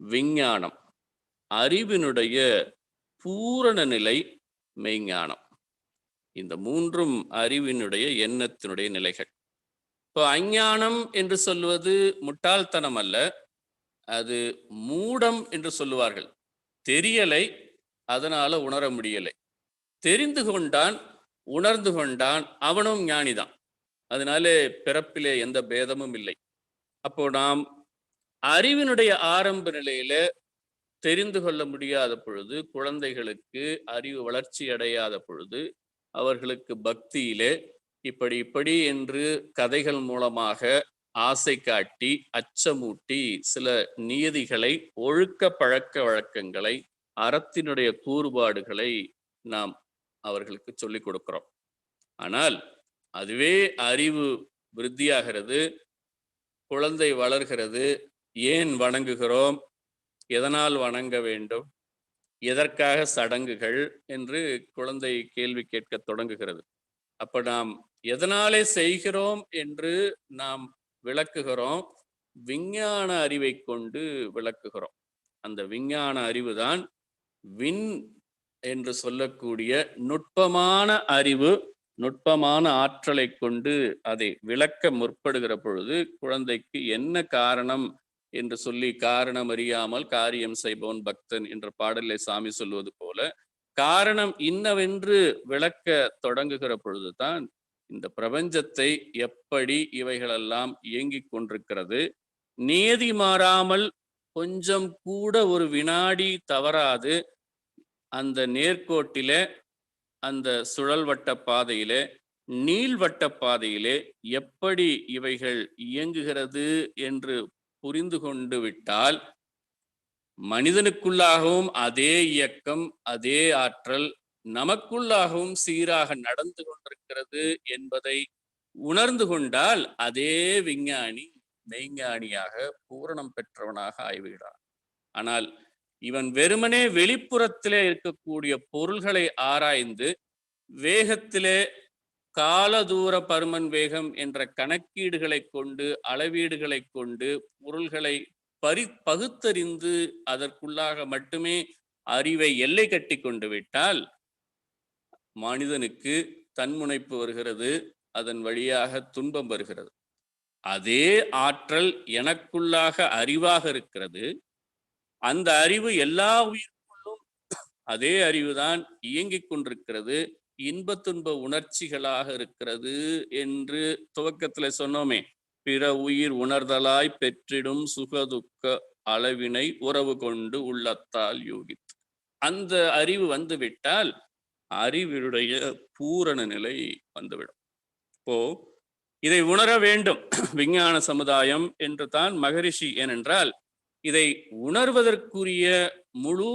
விஞ்ஞானம், அறிவினுடைய பூரண நிலை மெய்ஞானம். இந்த மூன்றும் அறிவினுடைய எண்ணத்தினுடைய நிலைகள். இப்போ அஞ்ஞானம் என்று சொல்வது முட்டாள்தனம் அல்ல, அது மூடம் என்று சொல்லுவார்கள். தெரியலை, அதனால உணர முடியலை. தெரிந்து கொண்டான், உணர்ந்து கொண்டான், அவனும் ஞானிதான். அதனாலே பிறப்பிலே எந்த பேதமும் இல்லை. அப்போ நாம் அறிவினுடைய ஆரம்ப நிலையில தெரிந்து கொள்ள முடியாத பொழுது, குழந்தைகளுக்கு அறிவு வளர்ச்சி அடையாத பொழுது, அவர்களுக்கு பக்தியிலே இப்படி இப்படி என்று கதைகள் மூலமாக ஆசை காட்டி அச்சமூட்டி சில நியதிகளை, ஒழுக்க பழக்க வழக்கங்களை, அறத்தினுடைய கூறுபாடுகளை நாம் அவர்களுக்கு சொல்லிக் கொடுக்கிறோம். ஆனால் அதுவே அறிவு விருத்தியாகிறது, குழந்தை வளர்கிறது. ஏன் வணங்குகிறோம், எதனால் வணங்க வேண்டும், எதற்காக சடங்குகள் என்று குழந்தை கேள்வி கேட்க தொடங்குகிறது. அப்ப நாம் எதனாலே செய்கிறோம் என்று நாம் விளக்குகிறோம், விஞ்ஞான அறிவை கொண்டு விளக்குகிறோம். அந்த விஞ்ஞான அறிவுதான் விண் என்று சொல்லக்கூடிய நுட்பமான அறிவு, நுட்பமான ஆற்றலை கொண்டு அதை விளக்க முற்படுகிற பொழுது குழந்தைக்கு என்ன காரணம் என்று சொல்லி, காரணம் அறியாமல் காரியம் செய்பவன் பக்தன் என்ற பாடலை சாமி சொல்வது போல, காரணம் இன்னவென்று விளக்க தொடங்குகிற பொழுதுதான் இந்த பிரபஞ்சத்தை எப்படி இவைகளெல்லாம் இயங்கிக் கொண்டிருக்கிறது, நியதி மாறாமல் கொஞ்சம் கூட ஒரு வினாடி தவறாது அந்த நேர்கோட்டிலே, அந்த சுழல் வட்ட பாதையிலே, நீள்வட்ட பாதையிலே எப்படி இவைகள் இயங்குகிறது என்று புரிந்து கொண்டு விட்டால், மனிதனுக்குள்ளாகவும் அதே இயக்கம், அதே ஆற்றல் நமக்குள்ளாகவும் சீராக நடந்து கொண்டிருக்கிறது என்பதை உணர்ந்து கொண்டால், அதே விஞ்ஞானி மெய்ஞானியாக பூரணம் பெற்றவனாக ஆய்விடுகிறான். ஆனால் இவன் வெறுமனே வெளிப்புறத்திலே இருக்கக்கூடிய பொருள்களை ஆராய்ந்து, வேகத்திலே கால தூர பருமன் வேகம் என்ற கணக்கீடுகளை கொண்டு, அளவீடுகளை கொண்டு பொருள்களை பகுத்தறிந்து அதற்குள்ளாக மட்டுமே அறிவை எல்லை கட்டி கொண்டு விட்டால், மனிதனுக்கு தன்முனைப்பு வருகிறது, அதன் வழியாக துன்பம் வருகிறது. அதே ஆற்றல் எனக்குள்ளாக அறிவாக இருக்கிறது, அந்த அறிவு எல்லா உயிர்களும் அதே அறிவுதான் இயங்கிக் கொண்டிருக்கிறது, இன்ப துன்ப உணர்ச்சிகளாக இருக்கிறது என்று துவக்கத்துல சொன்னோமே. பிற உயிர் உணர்தலாய் பெற்றிடும் சுகதுக்க அளவினை உறவு கொண்டு உள்ளத்தால் யோகித்து, அந்த அறிவு வந்துவிட்டால் அறிவினுடைய பூரண நிலை வந்துவிடும். இப்போ இதை உணர வேண்டும் விஞ்ஞான சமுதாயம் என்று தான் மகரிஷி. ஏனென்றால் இதை உணர்வதற்குரிய முழு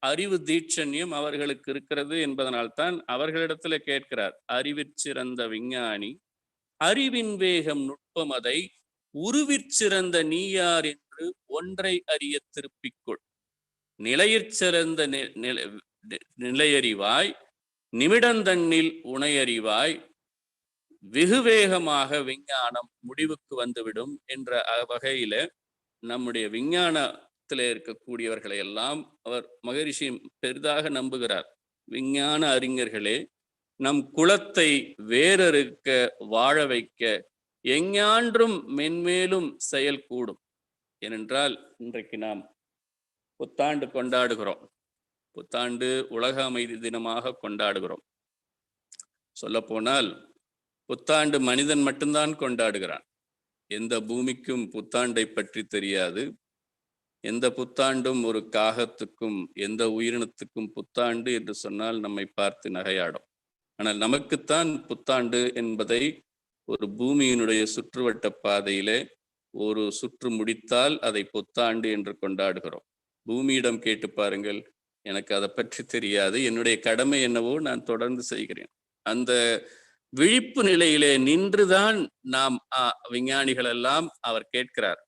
அறிவு தீட்சண்யம் அவர்களுக்கு இருக்கிறது என்பதனால்தான் அவர்களிடத்துல கேட்கிறார், அறிவிற்சிறந்த விஞ்ஞானி அறிவின் வேகம் நுட்பம் அதை உருவிற்சிறந்த நீயார் என்று ஒன்றை அறிய திருப்பிக்கொள், நிலையிற்சிறந்த நிலையறிவாய், நிமிடந்தன்னில் உணையறிவாய், வெகுவேகமாக விஞ்ஞானம் முடிவுக்கு வந்துவிடும் என்ற வகையில நம்முடைய விஞ்ஞானத்தில் இருக்கக்கூடியவர்களை எல்லாம் அவர் மகரிஷி பெரிதாக நம்புகிறார். விஞ்ஞான அறிஞர்களே, நம் குலத்தை வேறறுக்க வாழ வைக்க எஞ்ஞான்றும் மென்மேலும் செயல் கூடும். ஏனென்றால் இன்றைக்கு நாம் புத்தாண்டு கொண்டாடுகிறோம். புத்தாண்டு உலக அமைதி தினமாக கொண்டாடுகிறோம். சொல்ல போனால் புத்தாண்டு மனிதன் மட்டும்தான் கொண்டாடுகிறான். எந்த பூமிக்கும் புத்தாண்டை பற்றி தெரியாது. எந்த புத்தாண்டும் ஒரு காகத்துக்கும் எந்த உயிரினத்துக்கும் புத்தாண்டு என்று சொன்னால் நம்மை பார்த்து நகையாடும். ஆனால் நமக்குத்தான் புத்தாண்டு என்பதை ஒரு பூமியினுடைய சுற்றுவட்ட பாதையிலே ஒரு சுற்று முடித்தால் அதை புத்தாண்டு என்று கொண்டாடுகிறோம். பூமியிடம் கேட்டு பாருங்கள், எனக்கு அதை பற்றி தெரியாது, என்னுடைய கடமை என்னவோ நான் தொடர்ந்து செய்கிறேன். அந்த விழிப்பு நிலையிலே நின்றுதான் நாம் விஞ்ஞானிகள் எல்லாம் அவர் கேட்கிறார்,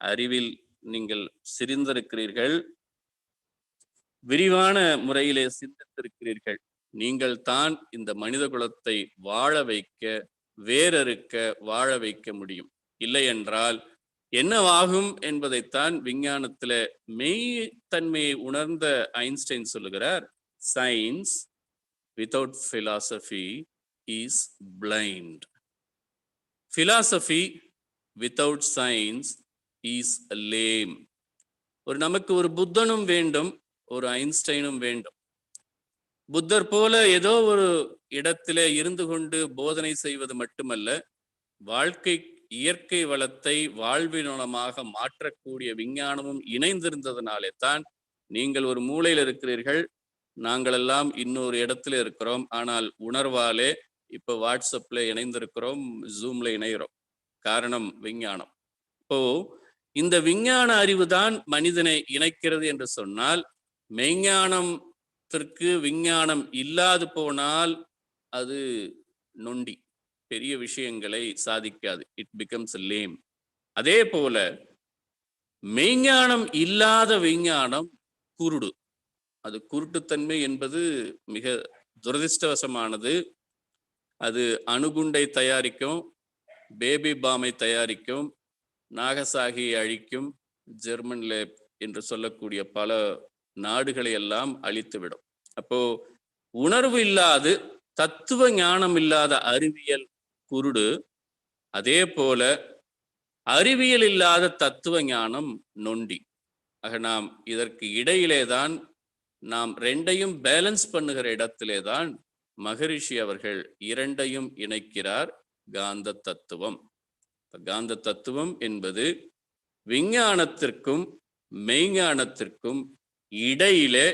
அறிவில் நீங்கள் சிரிந்திருக்கிறீர்கள், விரிவான முறையிலே சிந்தித்திருக்கிறீர்கள், நீங்கள் தான் இந்த மனித குலத்தை வாழ வைக்க, வேறறுக்க, வாழ வைக்க முடியும். இல்லை என்றால் என்னவாகும் என்பதைத்தான் விஞ்ஞானத்துல மெய்த்தன்மையை உணர்ந்த ஐன்ஸ்டைன் சொல்லுகிறார், science without philosophy is blind. Philosophy without science is lame. நமக்கு ஒரு புத்தனும் வேண்டும், ஒரு ஐன்ஸ்டைனும் வேண்டும். புத்தர் போல ஏதோ ஒரு இடத்திலே இருந்து கொண்டு போதனை செய்வது மட்டுமல்ல, வாழ்க்கை இயற்கை வளத்தை வாழ்வினமாக மாற்றக்கூடிய விஞ்ஞானமும் இணைந்திருந்ததனாலே தான் நீங்கள் ஒரு மூலையில் இருக்கிறீர்கள், நாங்களெல்லாம் இன்னொரு இடத்துல இருக்கிறோம். ஆனால் உணர்வாலே இப்போ வாட்ஸ்அப்ல இணைந்திருக்கிறோம், ஜூம்ல இணைகிறோம். காரணம் விஞ்ஞானம். இப்போ இந்த விஞ்ஞான அறிவு தான் மனிதனை இணைக்கிறது என்று சொன்னால், மெய்ஞானத்திற்கு விஞ்ஞானம் இல்லாது போனால் அது நொண்டி, பெரிய விஷயங்களை சாதிக்காது. It becomes லேம். அதே போல மெய்ஞானம் இல்லாத விஞ்ஞானம் குருடு. அது குருட்டுத்தன்மை என்பது மிக துரதிர்ஷ்டவசமானது. அது அணுகுண்டை தயாரிக்கும், பேபி பாமை தயாரிக்கும், நாகசாகியை அழிக்கும், ஜெர்மன் லேப் என்று சொல்லக்கூடிய பல நாடுகளை எல்லாம் அழித்துவிடும். அப்போ உணர்வு இல்லாது, தத்துவ ஞானம் இல்லாத அறிவியல் குருடு. அதே போல அறிவியல் இல்லாத தத்துவ ஞானம் நொண்டி. ஆக நாம் இதற்கு இடையிலே தான், நாம் ரெண்டையும் பேலன்ஸ் பண்ணுகிற இடத்திலே தான் மகரிஷி அவர்கள் இரண்டையும் இணைக்கிறார். காந்த தத்துவம். காந்த தத்துவம் என்பது விஞ்ஞானத்திற்கும் மெய்ஞானத்திற்கும் இடையிலே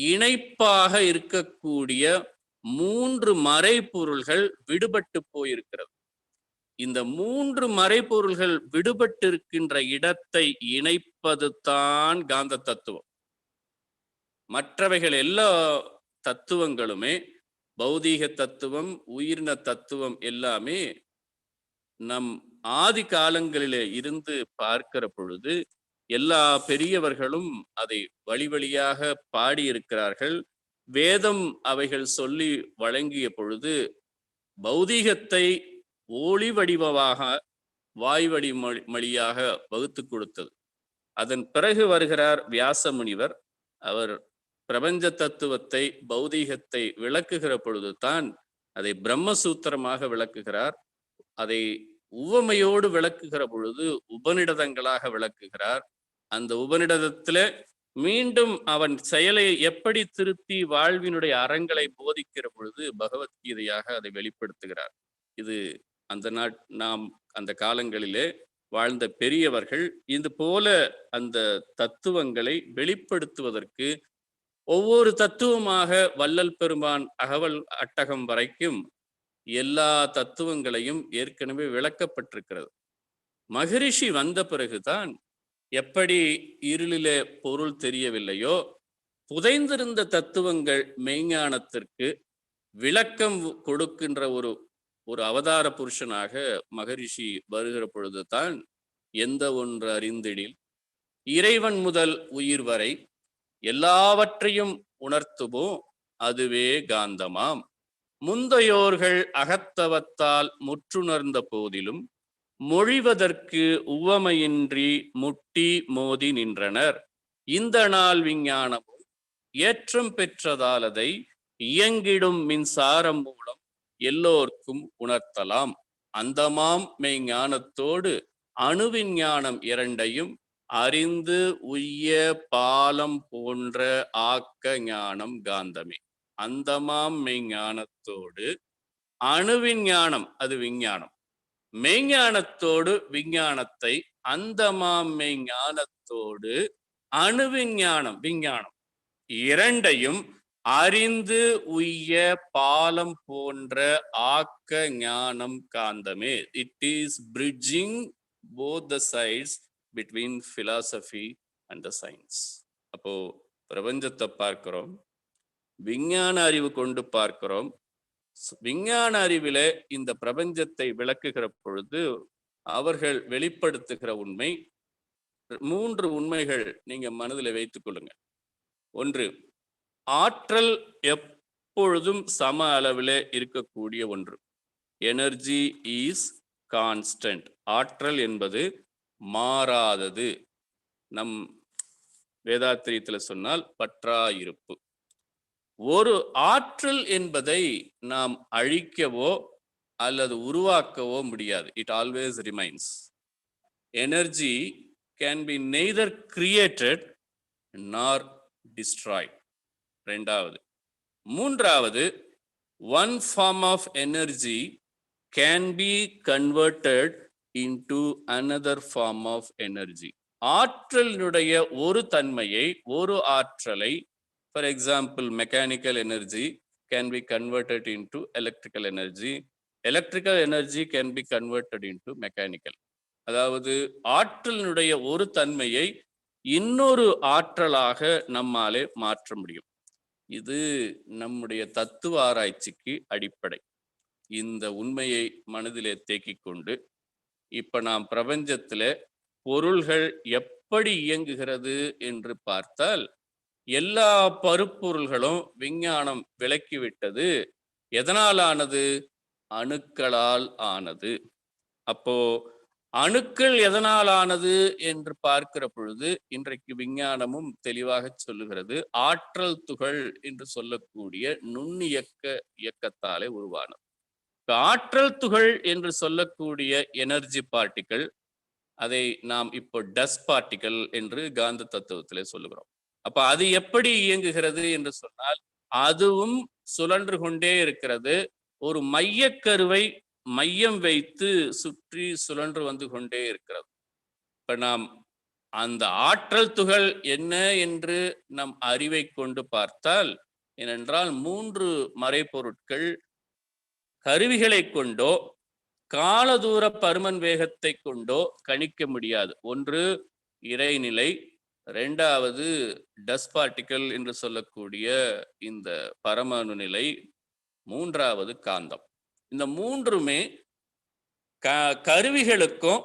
இணைப்பாக இருக்கக்கூடிய 3 மறைபொருள்கள் விடுபட்டு போயிருக்கிறது. இந்த 3 மறைபொருள்கள் விடுபட்டிருக்கின்ற இடத்தை இணைப்பது தான் காந்த தத்துவம். மற்றவைகள் எல்லா தத்துவங்களுமே, பௌதீக தத்துவம், உயிரின தத்துவம் எல்லாமே நம் ஆதி காலங்களிலே இருந்து பார்க்கிற பொழுது எல்லா பெரியவர்களும் அதை வழி வழியாக பாடியிருக்கிறார்கள். வேதம் அவைகள் சொல்லி வழங்கிய பொழுது பௌதீகத்தை ஒளி வடிவமாக, வாய்வடி மொழியாக வகுத்து கொடுத்தது. அதன் பிறகு வருகிறார் வியாச முனிவர். அவர் பிரபஞ்ச தத்துவத்தை, பௌதீகத்தை விளக்குகிற பொழுது தான் அதை பிரம்மசூத்திரமாக விளக்குகிறார். அதை உவமையோடு விளக்குகிற பொழுது உபநிடதங்களாக விளக்குகிறார். அந்த உபநிடதத்துல மீண்டும் அவன் செயலை எப்படி திருத்தி வாழ்வினுடைய அறங்களை போதிக்கிற பொழுது பகவத்கீதையாக அதை வெளிப்படுத்துகிறார். இது நாம் அந்த காலங்களிலே வாழ்ந்த பெரியவர்கள் இது போல அந்த தத்துவங்களை வெளிப்படுத்துவதற்கு ஒவ்வொரு தத்துவமாக வள்ளல் பெருமான் அகவல் அட்டகம் வரைக்கும் எல்லா தத்துவங்களையும் ஏற்கனவே விளக்கப்பட்டிருக்கிறது. மகரிஷி வந்த பிறகுதான் எப்படி இருளிலே பொருள் தெரியவில்லையோ, புதைந்திருந்த தத்துவங்கள் மெய்ஞானத்திற்கு விளக்கம் கொடுக்கின்ற ஒரு அவதார புருஷனாக மகரிஷி வருகிற பொழுதுதான் எந்த ஒன்று அறிந்திடில் இறைவன் முதல் உயிர் வரை எல்லாவற்றையும் உணர்த்துமோ அதுவே காந்தமாம். முந்தையோர்கள் அகத்தவத்தால் முற்றுணர்ந்த போதிலும் மொழிவதற்கு உவமையின்றி முட்டி மோதி நின்றனர். இந்த நாள் விஞ்ஞானமும் ஏற்றம் பெற்றதால் அதை இயங்கிடும் மின்சாரம் மூலம் எல்லோர்க்கும் உணர்த்தலாம். அந்தமாம் மெய்ஞானத்தோடு அணுவிஞ்ஞானம் இரண்டையும் அறிந்து உய்ய பாலம் போன்ற ஆக்க ஞானம் காந்தமே. அந்தமாம் மெய்ஞானத்தோடு அணுவிஞ்ஞானம், அது விஞ்ஞானம், மெய்ஞானத்தோடு விஞ்ஞானத்தை, அந்தமாம் மெய்ஞானத்தோடு அணுவிஞ்ஞானம், விஞ்ஞானம் இரண்டையும் அறிந்து உய்ய பாலம் போன்ற ஆக்க ஞானம் காந்தமே. It is bridging both the sides between philosophy and the science. அப்போ பிரபஞ்சத்தை பார்க்கிறோம், விஞ்ஞான அறிவு கொண்டு பார்க்கிறோம். விஞ்ஞான அறிவில இந்த பிரபஞ்சத்தை விளக்குகிற பொழுது அவர்கள் வெளிப்படுத்துகிற உண்மை, 3 உண்மைகள் நீங்க மனதில் வைத்துக் கொள்ளுங்க. ஒன்று, ஆற்றல் எப்பொழுதும் சம அளவில் இருக்கக்கூடிய ஒன்று. Energy is constant. ஆற்றல் என்பது மாறாதது. நம் வேதாத்திரியத்தில் சொன்னால் பற்றாயிருப்பு. ஒரு ஆற்றல் என்பதை நாம் அழிக்கவோ அல்லது உருவாக்கவோ முடியாது. It always remains. Energy can be neither created நார் டிஸ்ட்ராய்ட். ரெண்டாவது. மூன்றாவது, one form of energy can be converted into another form of energy. ஆற்றலினுடைய ஒரு தன்மையை, ஒரு ஆற்றலை, for example mechanical energy can be converted into electrical energy, electrical energy can be converted into mechanical. அதாவது ஆற்றலினுடைய ஒரு தன்மையை இன்னொரு ஆற்றலாக நம்மாலே மாற்ற முடியும். இது நம்முடைய தத்துவ ஆராய்ச்சிக்கு அடிப்படை. இந்த உண்மையை மனதிலே தேக்கிக் கொண்டு இப்ப நாம் பிரபஞ்சத்துல பொருள்கள் எப்படி இயங்குகிறது என்று பார்த்தால், எல்லா பருப்பொருள்களும் விஞ்ஞானம் விளக்கிவிட்டது. எதனால் ஆனது? அணுக்களால் ஆனது. அப்போ அணுக்கள் எதனால் ஆனது என்று பார்க்கிற பொழுது இன்றைக்கு விஞ்ஞானமும் தெளிவாக சொல்லுகிறது, ஆற்றல் துகள் என்று சொல்லக்கூடிய இயக்கத்தாலே உருவானது. ஆற்றல் துகள் என்று சொல்லக்கூடிய எனர்ஜி பார்ட்டிகள், அதை நாம் இப்போ டஸ்ட் பார்ட்டிகள் என்று காந்த தத்துவத்திலே சொல்லுகிறோம். அப்ப அது எப்படி இயங்குகிறது என்று சொன்னால், அதுவும் சுழன்று கொண்டே இருக்கிறது. ஒரு மையக்கருவை மையம் வைத்து சுற்றி சுழன்று வந்து கொண்டே இருக்கிறது. இப்ப நாம் அந்த ஆற்றல் துகள் என்ன என்று நம் அறிவை கொண்டு பார்த்தால், ஏனென்றால் 3 மறைபொருட்கள் கருவிகளை கொண்டோ காலதூர பருமன் வேகத்தை கொண்டோ கணிக்க முடியாது. ஒன்று இறைநிலை, இரண்டாவது டஸ்ட் பார்ட்டிகல் என்று சொல்லக்கூடிய இந்த பரமாணு நிலை, மூன்றாவது காந்தம். இந்த மூன்றுமே கருவிகளுக்கும்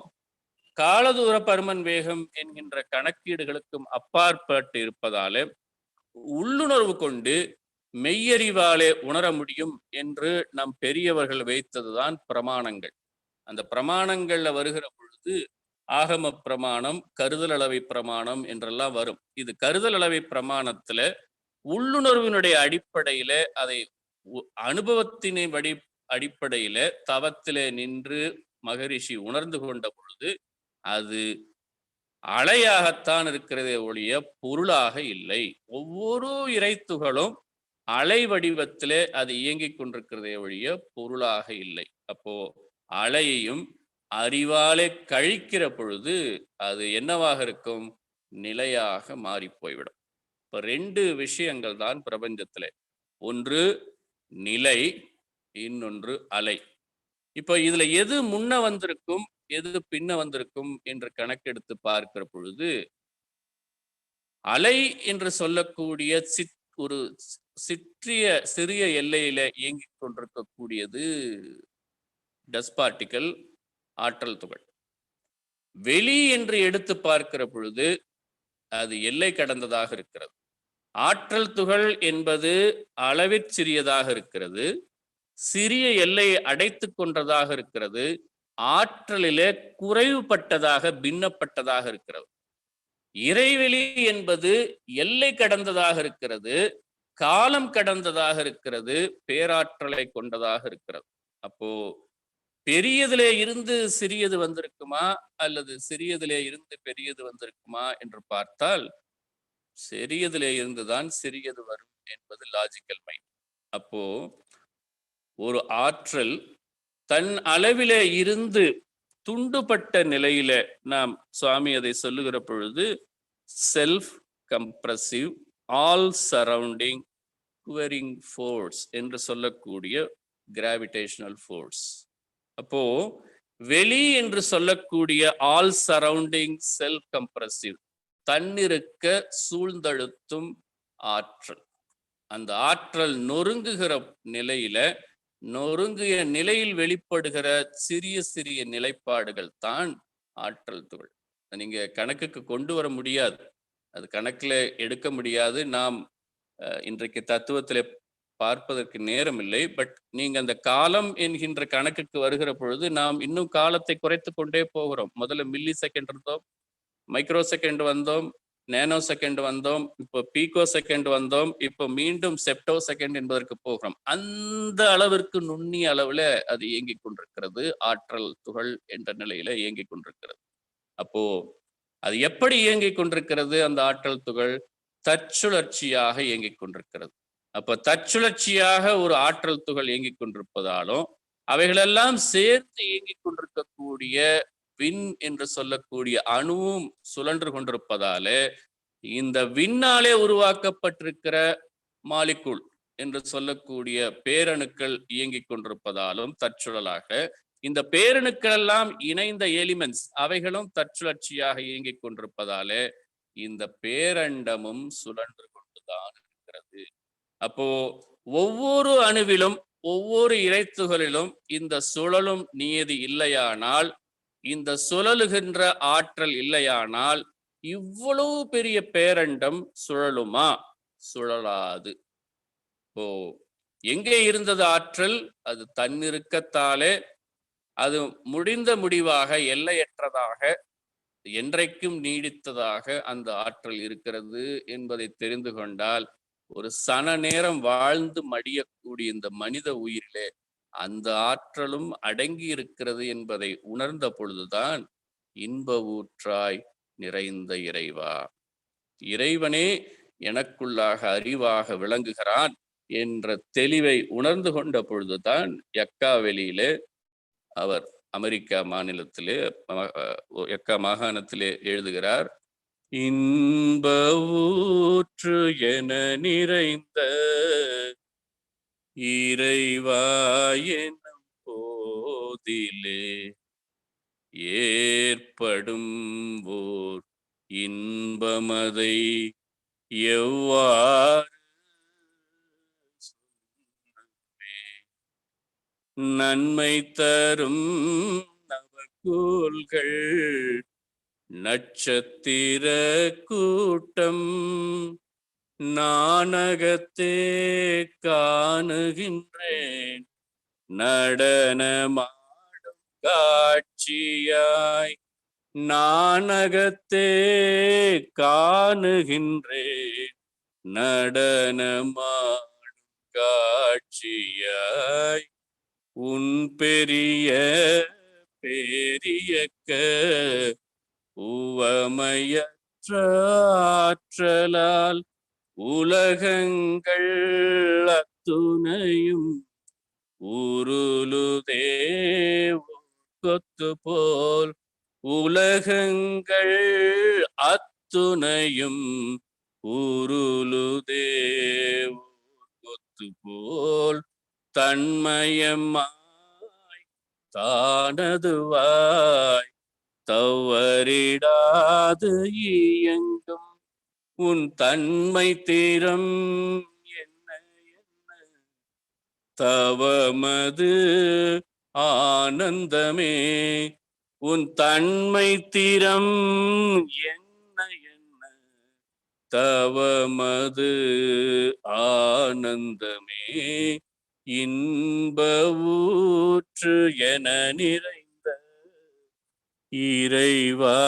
காலதூர பருமன் வேகம் என்கின்ற கணக்கீடுகளுக்கும் அப்பாற்பட்டு இருப்பதாலே உள்ளுணர்வு கொண்டு மெய்யறிவாலே உணர முடியும் என்று நம் பெரியவர்கள் வைத்ததுதான் பிரமாணங்கள். அந்த பிரமாணங்கள்ல வருகிற பொழுது ஆகம பிரமாணம், கருதல் அளவை பிரமாணம் என்றெல்லாம் வரும். இது கருதல் அளவை பிரமாணத்துல உள்ளுணர்வினுடைய அடிப்படையில, அதை அனுபவத்தினை அடிப்படையில தவத்திலே நின்று மகரிஷி உணர்ந்து கொண்ட பொழுது அது அலையாகத்தான் இருக்கிறதே ஒழிய பொருளாக இல்லை. ஒவ்வொரு இறைத்துகளும் அலை வடிவத்திலே அது இயங்கிக் கொண்டிருக்கிறதே ஒழிய பொருளாக இல்லை. அப்போ அலையையும் அறிவாலே கழிக்கிற பொழுது அது என்னவாக இருக்கும்? நிலையாக மாறி போய்விடும். இப்ப 2 விஷயங்கள் தான் பிரபஞ்சத்திலே. ஒன்று நிலை, இன்னொன்று அலை. இப்ப இதுல எது முன்ன வந்திருக்கும், எது பின்ன வந்திருக்கும் என்று கணக்கெடுத்து பார்க்கிற பொழுது, அலை என்று சொல்லக்கூடிய ஒரு சிறிய எல்லையில இயங்கிக் கொண்டிருக்கக்கூடியது டஸ்ட் பார்ட்டிகல், ஆற்றல் துகள். வெளி என்று எடுத்து பார்க்கிற பொழுது அது எல்லை கடந்ததாக இருக்கிறது. ஆற்றல் துகள் என்பது அளவிற் சிறியதாக இருக்கிறது, சிறிய எல்லையை அடைத்து கொண்டதாக இருக்கிறது, ஆற்றலிலே குறைவுபட்டதாக பின்னப்பட்டதாக இருக்கிறது. இறைவெளி என்பது எல்லை கடந்ததாக இருக்கிறது, காலம் கடந்ததாக இருக்கிறது, பேராற்றலை கொண்டதாக இருக்கிறது. அப்போ பெரியதிலே இருந்து சிறியது வந்திருக்குமா அல்லது சிறியதிலே இருந்து பெரியது வந்திருக்குமா என்று பார்த்தால், சிறியதிலே இருந்துதான் சிறியது வரும் என்பது லாஜிக்கல் மைண்ட். அப்போ ஒரு ஆற்றல் தன் அளவிலே இருந்து துண்டுபட்ட நிலையில, நாம் சுவாமி அதை சொல்லுகிற பொழுது self compressive all surrounding குவரிங் force என்று சொல்லக்கூடிய கிராவிடேஷனல் ஃபோர்ஸ். அப்போ வெளி என்று சொல்லக்கூடிய ஆல் சரௌண்டிங் செல்ஃப் கம்ப்ரசிவ், தன்னிருக்க சூழ்ந்தழுத்தும் ஆற்றல். அந்த ஆற்றல் நொறுங்குகிற நிலையில, நொறுங்கிய நிலையில் வெளிப்படுகிற சிறிய சிறிய நிலைப்பாடுகள் தான் ஆற்றல் துகள். நீங்க கணக்குக்கு கொண்டு வர முடியாது, அது கணக்குல எடுக்க முடியாது. நாம் இன்றைக்கு தத்துவத்திலே பார்ப்பதற்கு நேரம் இல்லை. பட் நீங்க அந்த காலம் என்கின்ற கணக்குக்கு வருகிற பொழுது நாம் இன்னும் காலத்தை குறைத்து கொண்டே போகிறோம். முதல்ல மில்லி செகண்ட் இருந்தோம், மைக்ரோ செகண்ட் வந்தோம், நேனோ செகண்ட் வந்தோம், இப்போ பீகோ செகண்ட் வந்தோம், இப்போ மீண்டும் செப்டோ செகண்ட் என்பதற்கு போகிறோம். அந்த அளவிற்கு நுண்ணிய அளவுல அது இயங்கிக் கொண்டிருக்கிறது, ஆற்றல் துகள் என்ற நிலையில இயங்கிக் கொண்டிருக்கிறது. அப்போ அது எப்படி இயங்கிக் கொண்டிருக்கிறது? அந்த ஆற்றல் துகள் தற்சுழற்சியாக இயங்கிக் கொண்டிருக்கிறது. அப்ப தற்சுழற்சியாக ஒரு ஆற்றல் துகள் இயங்கிக் கொண்டிருப்பதாலும், அவைகளெல்லாம் சேர்ந்து இயங்கிக் கொண்டிருக்கக்கூடிய விண் என்று சொல்லக்கூடிய அணுவும் சுழன்று கொண்டிருப்பதாலே, இந்த விண்ணாலே உருவாக்கப்பட்டிருக்கிற மாலிகுல் என்று சொல்லக்கூடிய பேரணுக்கள் இயங்கிக் கொண்டிருப்பதாலும் தற்சுழலாக, இந்த பேரணுக்கள் எல்லாம் இணைந்த எலிமெண்ட்ஸ் அவைகளும் தற்சுழற்சியாக இயங்கிக் கொண்டிருப்பதாலே இந்த பேரண்டமும் சுழன்று கொண்டுதான் இருக்கிறது. அப்போ ஒவ்வொரு அணுவிலும் ஒவ்வொரு இழைத்துகளிலும் இந்த சுழலும் நியதி இல்லையானால், இந்த சுழலுகின்ற ஆற்றல் இல்லையானால், இவ்வளவு பெரிய பேரண்டம் சுழலுமா? சுழலாது. இப்போ எங்கே இருந்தது ஆற்றல்? அது தன்னிருக்கத்தாலே அது முடிந்த முடிவாக, எல்லையற்றதாக, என்றைக்கும் நீடித்ததாக அந்த ஆற்றல் இருக்கிறது என்பதை தெரிந்து கொண்டால், ஒரு சன நேரம் வாழ்ந்து மடியக்கூடிய இந்த மனித உயிரிலே அந்த ஆற்றலும் அடங்கி இருக்கிறது என்பதை உணர்ந்த பொழுதுதான் இன்ப ஊற்றாய் நிறைந்த இறைவா, இறைவனே எனக்குள்ளாக அறிவாக விளங்குகிறான் என்ற தெளிவை உணர்ந்து கொண்ட பொழுதுதான் யக்காவெளியிலே அவர் அமெரிக்கா மாநிலத்திலே யக்கா மாகாணத்திலே எழுதுகிறார், இன்ப ஊற்று என நிறைந்த இறைவா எனும் போதிலே ஏற்படும் ஓர் இன்பமதை எவ்வாறு நன்மை தரும் நவகோள்கள் நட்சத்திர கூட்டம் நானகத்தே காணுகின்றேன் நடனமாடும் காட்சியாய், நானகத்தே காணுகின்றேன் நடனமாடும் காட்சியாய், உன் பெரிய பெரியக்க உவமையற்ற ஆற்றலால் உலகங்கள் அத்துணையும் உருளுதே கொத்து போல், உலகங்கள் அத்துணையும் உருளுதே கொத்து போல், தன்மயமாய் தானதுவாய் தவறிடாது இயங்கும் உன் தன்மை தீரம் என்ன என்ன தவமது ஆனந்தமே, உன் தன்மை தீரம் என்ன என்ன தவமது ஆனந்தமே, இன்ப ஊற்று என நிறைந்த இறைவா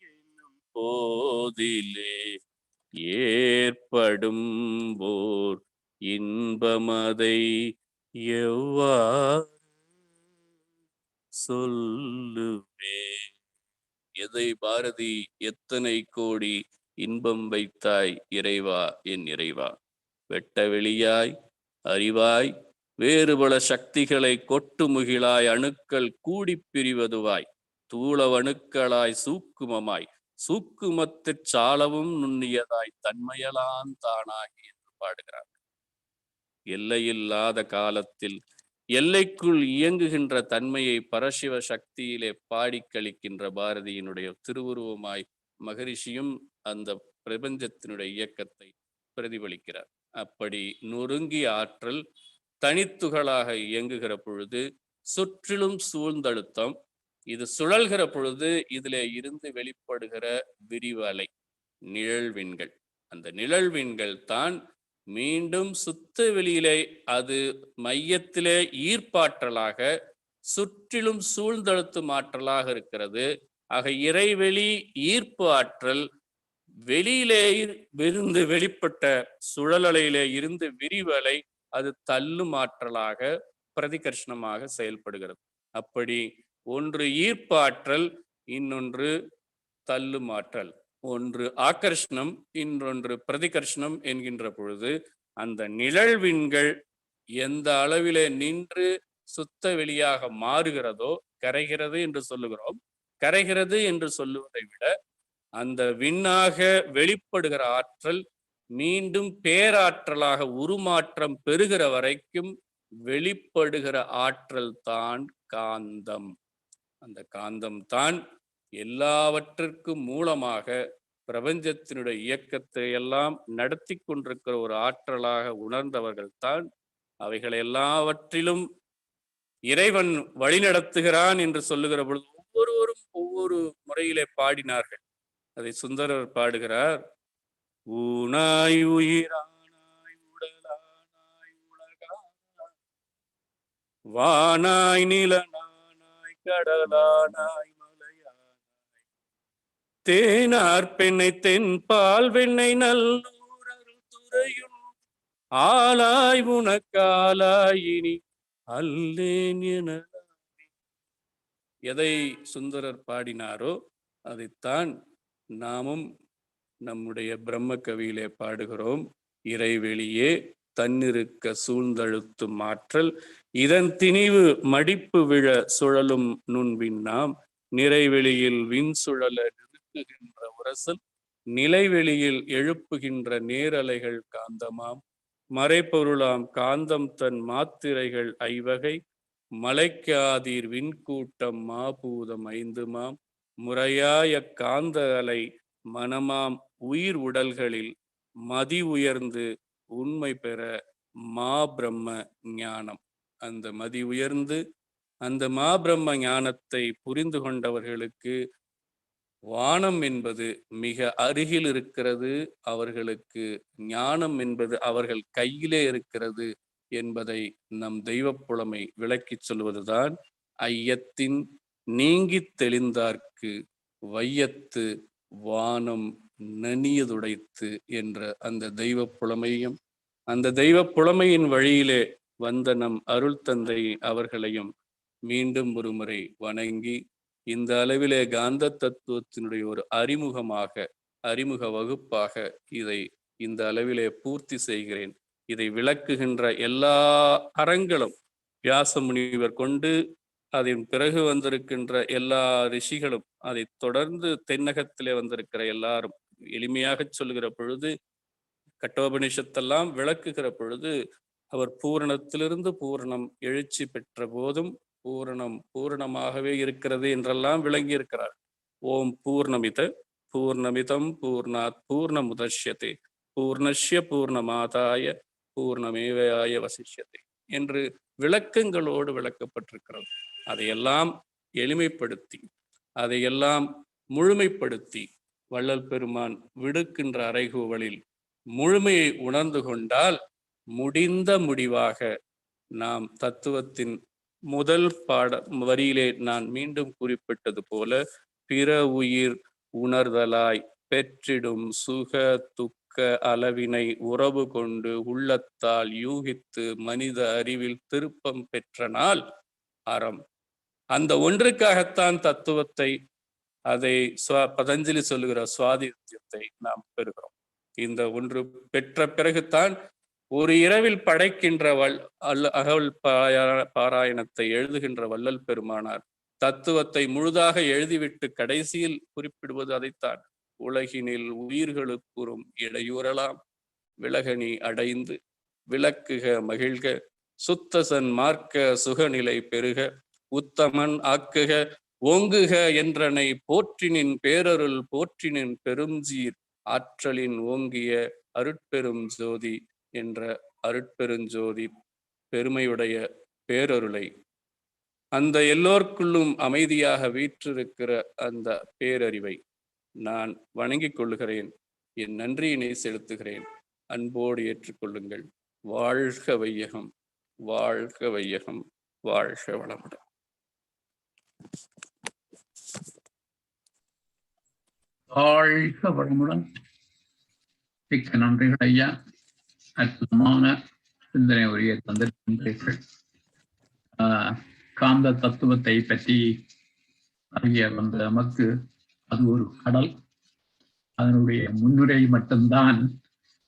எனும் போதிலே ஏற்படும் ஓர் இன்பமதை எவ்வாறு சொல்லுவே. எதை பாரதி எத்தனை கோடி இன்பம் வைத்தாய் இறைவா என் இறைவா, வெட்ட வெளியாய் அறிவாய் வேறுபல சக்திகளை கொட்டு முகிலாய் அணுக்கள் கூடி பிரிவதுவாய் தூளவணுக்களாய் சூக்குமமாய் சூக்குமத்துச் சாலவும் நுண்ணியதாய் தன்மையலான் தானாகி என்று பாடுகிறார். எல்லையில்லாத காலத்தில் எல்லைக்குள் இயங்குகின்ற தன்மையை பரசிவ சக்தியிலே பாடி கழிக்கின்ற பாரதியினுடைய திருவுருவமாய் மகரிஷியும் அந்த பிரபஞ்சத்தினுடைய இயக்கத்தை பிரதிபலிக்கிறார். அப்படி நொறுங்கிய ஆற்றல் தனித்துகளாக இயங்குகிற பொழுது சுற்றிலும் சூழ்ந்தழுத்தம், இது சுழல்கிற பொழுது இதிலே இருந்து வெளிப்படுகிற விரிவலை நிழல்விண்கள். அந்த நிழல்விண்கள் தான் மீண்டும் சுத்த வெளியிலே அது மையத்திலே ஈர்ப்பாற்றலாக சுற்றிலும் சூழ்ந்தழுத்தும் ஆற்றலாக இருக்கிறது. ஆக இறைவெளி ஈர்ப்பு ஆற்றல் வெளியிலே இருந்து வெளிப்பட்ட சுழலலையிலே இருந்து விரிவலை அது தள்ளும் ஆற்றலாக பிரதிகர்ஷணமாக செயல்படுகிறது. அப்படி ஒன்று ஈர்ப்பு ஆற்றல், இன்னொன்று தள்ளும் ஆற்றல். ஒன்று ஆக்கர்ஷணம், இன்னொன்று பிரதிகர்ஷணம் என்கின்ற பொழுது அந்த நிழல்விண்கள் எந்த அளவிலே நின்று சுத்த வெளியாக மாறுகிறதோ, கரைகிறது என்று சொல்லுகிறோம். கரைகிறது என்று சொல்லுவதை விட அந்த விண்ணாக வெளிப்படுகிற ஆற்றல் மீண்டும் பேராற்றலாக உருமாற்றம் பெறுகிற வரைக்கும் வெளிப்படுகிற ஆற்றல் தான் காந்தம். அந்த காந்தம் தான் எல்லாவற்றிற்கும் மூலமாக பிரபஞ்சத்தினுடைய இயக்கத்தை எல்லாம் நடத்தி கொண்டிருக்கிற ஒரு ஆற்றலாக உணர்ந்தவர்கள் தான் அவைகள் எல்லாவற்றிலும் இறைவன் வழிநடத்துகிறான் என்று சொல்லுகிற பொழுது ஒவ்வொருவரும் ஒவ்வொரு முறையிலே பாடினார்கள். அதை சுந்தரர் பாடுகிறார். ஊனாய் உயிரானாய் உடலானாய் உலகானாய் வானாய் நிலனானாய் கடலானாய் மலையானாய் தேனார் பெண்ணை தென்பால் வெண்ணை நல்லூர் அருள் துறையும் ஆளாய் உனக்காலாய் இனி அல்லேன் என. எதை சுந்தரர் பாடினாரோ அதைத்தான் நாமும் நம்முடைய பிரம்ம கவியிலே பாடுகிறோம். இறைவெளியே தன்னிருக்க சூழ்ந்தழுத்தும் ஆற்றல் இதன் திணிவு மடிப்பு விழ சுழலும் நுண்விண்ணாம் நிறைவெளியில் விண் சுழல நிறுத்துகின்ற உரசல் நிலைவெளியில் எழுப்புகின்ற நேரலைகள் காந்தமாம் மறைப்பொருளாம் காந்தம் தன் மாத்திரைகள் ஐவகை மலைக்காதீர் விண்கூட்டம் மாபூதம் ஐந்துமாம் முறையாய காந்த அலை மனமாம் உயிர் உடல்களில் மதி உயர்ந்து உண்மை பெற மாபிரம்ம ஞானம். அந்த மதி உயர்ந்து அந்த மாபிரம்ம ஞானத்தை புரிந்து கொண்டவர்களுக்கு வானம் என்பது மிக அருகில் இருக்கிறது, அவர்களுக்கு ஞானம் என்பது அவர்கள் கையிலே இருக்கிறது என்பதை நம் தெய்வப்புலமை விளக்கிச் சொல்வதுதான் ஐயத்தின் நீங்கி தெளிந்தார்க்கு வையத்து வானம் நனியதுடைத்து என்ற அந்த தெய்வ புலமையும் அந்த தெய்வ புலமையின் வழியிலே வந்த நம் அருள் தந்தை அவர்களையும் மீண்டும் ஒரு முறை வணங்கி இந்த அளவிலே காந்த தத்துவத்தினுடைய ஒரு அறிமுக வகுப்பாக இதை இந்த அளவிலே பூர்த்தி செய்கிறேன். இதை விளக்குகின்ற எல்லா அறங்களும் வியாச முனிவர் கொண்டு அதன் பிறகு வந்திருக்கின்ற எல்லா ரிஷிகளும் அதை தொடர்ந்து தென்னகத்திலே வந்திருக்கிற எல்லாரும் எளிமையாக சொல்லுகிற பொழுது கட்டோபனிஷத்தெல்லாம் விளக்குகிற பொழுது அவர் பூரணத்திலிருந்து பூரணம் எழுச்சி பெற்ற போதும் பூரணமாகவே இருக்கிறது என்றெல்லாம் விளங்கி இருக்கிறார். ஓம் பூர்ணமிதம் பூர்ணாத் பூர்ணமுதஷ்யதே பூர்ணஸ்ய பூர்ணமாதாய பூர்ணமேவாய வசிஷ்யதே என்று விளக்கங்களோடு விளக்கப்பட்டிருக்கிறது. அதையெல்லாம் எளிமைப்படுத்தி அதையெல்லாம் முழுமைப்படுத்தி வள்ளல் பெருமான் விடுக்கின்ற அறைகூவலில் முழுமையை உணர்ந்து கொண்டால் முடிந்த முடிவாக நாம் தத்துவத்தின் முதல் வரியிலே நான் மீண்டும் குறிப்பிட்டது போல பிற உயிர் உணர்தலாய் பெற்றிடும் சுக துக்க அளவினை உறவு கொண்டு உள்ளத்தால் யூகித்து மனித அறிவில் திருப்பம் பெற்ற நாள் அறம். அந்த ஒன்றுக்காகத்தான் தத்துவத்தை அதை பதஞ்சலி சொல்லுகிற சுவாதித்யத்தை நாம் பெறுகிறோம். இந்த ஒன்று பெற்ற பிறகுதான் ஒரு இரவில் படைக்கின்ற அகவல் பாராயணத்தை எழுதுகின்ற வள்ளல் பெருமானார் தத்துவத்தை முழுதாக எழுதிவிட்டு கடைசியில் குறிப்பிடுவது அதைத்தான். உலகினில் உயிர்களுக்குறும் இடையூறலாம் விலகனி அடைந்து விளக்குக மகிழ்க சுத்தசன் மார்க்க சுகநிலை பெருக உத்தமன் ஆக்குக ஓங்குக என்றனை போற்றினின் பேரருள் போற்றினின் பெருஞ்சீர் ஆற்றலின் ஓங்கிய அருட்பெரும் ஜோதி என்ற அருட்பெருஞ்சோதி பெருமையுடைய பேரருளை அந்த எல்லோருக்குள்ளும் அமைதியாக வீற்றிருக்கிற அந்த பேரறிவை நான் வணங்கிக் கொள்ளுகிறேன். என் நன்றியினை செலுத்துகிறேன். அன்போடு ஏற்றுக்கொள்ளுங்கள். வாழ்க வையகம், வாழ்க வையகம், வாழ்க வளமுடன். வாழ்க வளமுடன். மிக்க நன்றிகள் ஐயா. அற்புதமான சிந்தனை உரையை தந்திருக்கின்றீர்கள். காந்த தத்துவத்தை பற்றி அறிய வந்த நமக்கு அது ஒரு கடல். அதனுடைய முன்னுரை மட்டும்தான்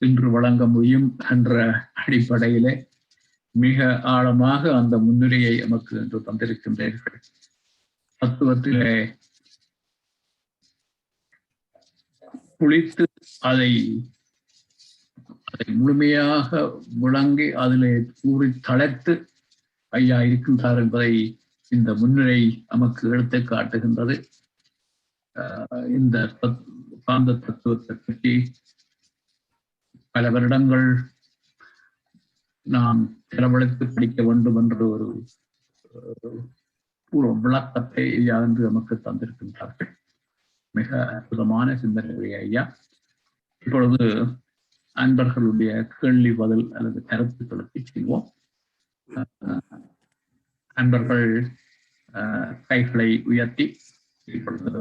இன்று வழங்க முடியும் என்ற அடிப்படையிலே மிக ஆழமாக அந்த முன்னுரையை நமக்கு இன்று தந்திருக்கின்றீர்கள். தத்துவத்திலே குளித்து அதை முழுமையாக விளங்கி அதிலே கூறி தளர்த்து ஐயா இருக்கின்றார் என்பதை இந்த முன்னுரை நமக்கு எடுத்து காட்டுகின்றது. இந்த காந்த தத்துவத்தை பற்றி பல வருடங்கள் நாம் செலவழித்து படிக்க வேண்டும் என்ற ஒரு விளக்கத்தை ஐயா என்று நமக்கு தந்திருக்கின்றார்கள். மிக அற்புதமான சிந்தனை ஐயா. இப்பொழுது அன்பர்களுடைய கேள்வி பதில் அல்லது கருத்துக்களுக்கு செல்வோம். அன்பர்கள் கைகளை உயர்த்தி இப்பொழுது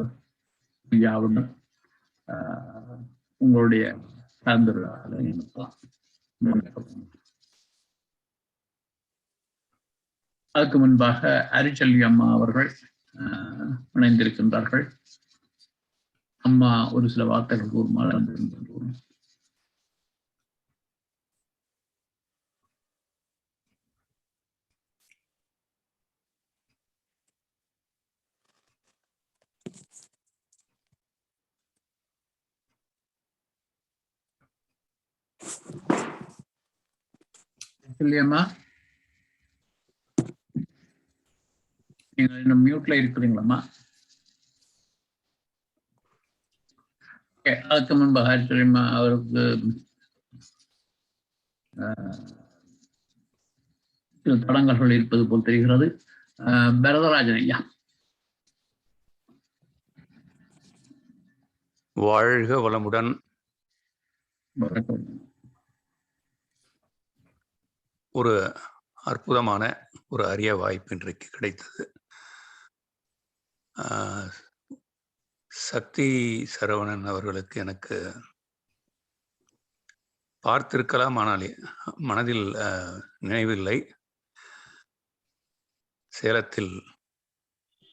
ஐயாவுடன் உங்களுடைய கலந்துரையாடலை நினைக்கலாம். அதுக்கு முன்பாக அரிச்செல்வி அம்மா அவர்கள் இணைந்திருக்கின்றார்கள். அம்மா ஒரு சில வார்த்தைகள் கூறுமாறு அன்பிருக்கின்றோம். இல்லையம்மா, நீங்க இன்னும் மியூட்ல இருக்கிறீங்களாம்மா? அதுக்கு முன்பாக தெரியுமா அவருக்கு சில தடங்கல்கள் இருப்பது போல் தெரிகிறது. பரதராஜன் ஐயா. வாழ்க வளமுடன். ஒரு அற்புதமான ஒரு அரிய வாய்ப்பு இன்றைக்கு கிடைத்தது. சக்தி சரவணன் அவர்களுக்கு எனக்கு பார்த்திருக்கலாம், ஆனால் மனதில் நினைவில்லை. சேலத்தில்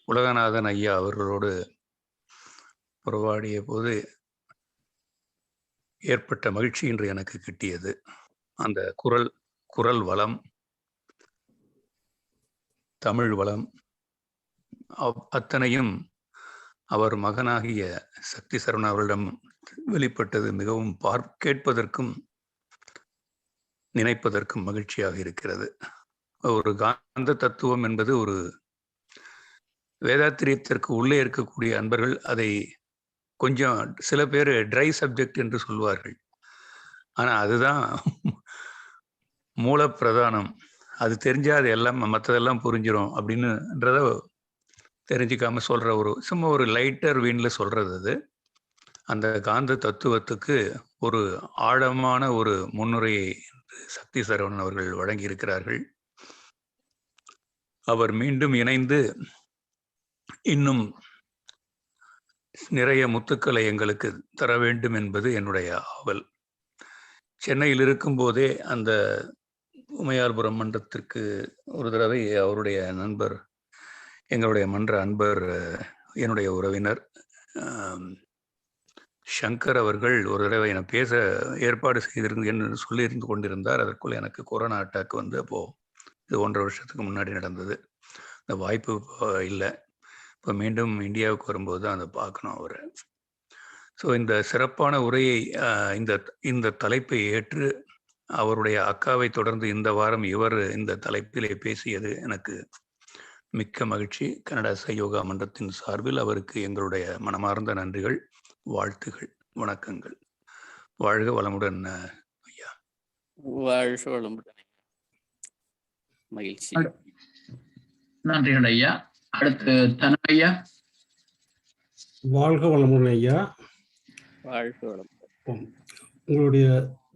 உலகநாதன் ஐயா அவர்களோடு உறவாடிய போது ஏற்பட்ட மகிழ்ச்சி இன்று எனக்கு கிட்டியது. அந்த குரல் வளம், தமிழ் வளம் அத்தனையும் அவர் மகனாகிய சக்தி சரவணன் அவர்களிடம் வெளிப்பட்டது மிகவும் கேட்பதற்கும் நினைப்பதற்கும் மகிழ்ச்சியாக இருக்கிறது. ஒரு காந்த தத்துவம் என்பது ஒரு வேதாத்திரியத்திற்கு உள்ளே இருக்கக்கூடிய அன்பர்கள் அதை கொஞ்சம் சில பேர் ட்ரை சப்ஜெக்ட் என்று சொல்வார்கள். ஆனால் அதுதான் மூலப்பிரதானம். அது தெரிஞ்சா அது எல்லாம் மற்றதெல்லாம் புரிஞ்சிடும் அப்படின்னுன்றத தெரிஞ்சிக்காம சொல்ற சும்மா ஒரு லைட்டர் வீண்ல சொல்றது அது. அந்த காந்த தத்துவத்துக்கு ஒரு ஆழமான ஒரு முன்னுரையை சக்தி சரவணன் அவர்கள் வழங்கியிருக்கிறார்கள். அவர் மீண்டும் இணைந்து இன்னும் நிறைய முத்துக்களை எங்களுக்கு தர வேண்டும் என்பது என்னுடைய ஆவல். சென்னையில் இருக்கும் போதே அந்த உமையார்புரம் மன்றத்திற்கு ஒரு தடவை அவருடைய நண்பர், எங்களுடைய மன்ற அன்பர், என்னுடைய உறவினர் சங்கர் அவர்கள் ஒரு தடவை என்னை பேச ஏற்பாடு செய்திருந்து என்று சொல்லியிருந்து கொண்டிருந்தார். அதற்குள்ள எனக்கு கொரோனா அட்டாக் வந்து இது 1.5 வருஷத்துக்கு முன்னாடி நடந்தது. இந்த வாய்ப்பு இல்லை. இப்போ மீண்டும் இந்தியாவுக்கு வரும்போது தான் அதை பார்க்கணும் அவரை. ஸோ இந்த சிறப்பான உரையை இந்த தலைப்பை ஏற்று அவருடைய அக்காவை தொடர்ந்து இந்த வாரம் இவர் இந்த தலைப்பிலே பேசியது எனக்கு மிக்க மகிழ்ச்சி. கனடா யோகா மன்றத்தின் சார்பில் அவருக்கு எங்களுடைய மனமார்ந்த நன்றிகள், வாழ்த்துகள், வணக்கங்கள். வாழ்க வளமுடன் ஐயா. வாழ்க வளமுடன். மகிழ்ச்சி. நன்றிகள் ஐயா. அடுத்து தனையா. வாழ்க வளமுடன் ஐயா. வாழ்க வளமுடன். உங்களுடைய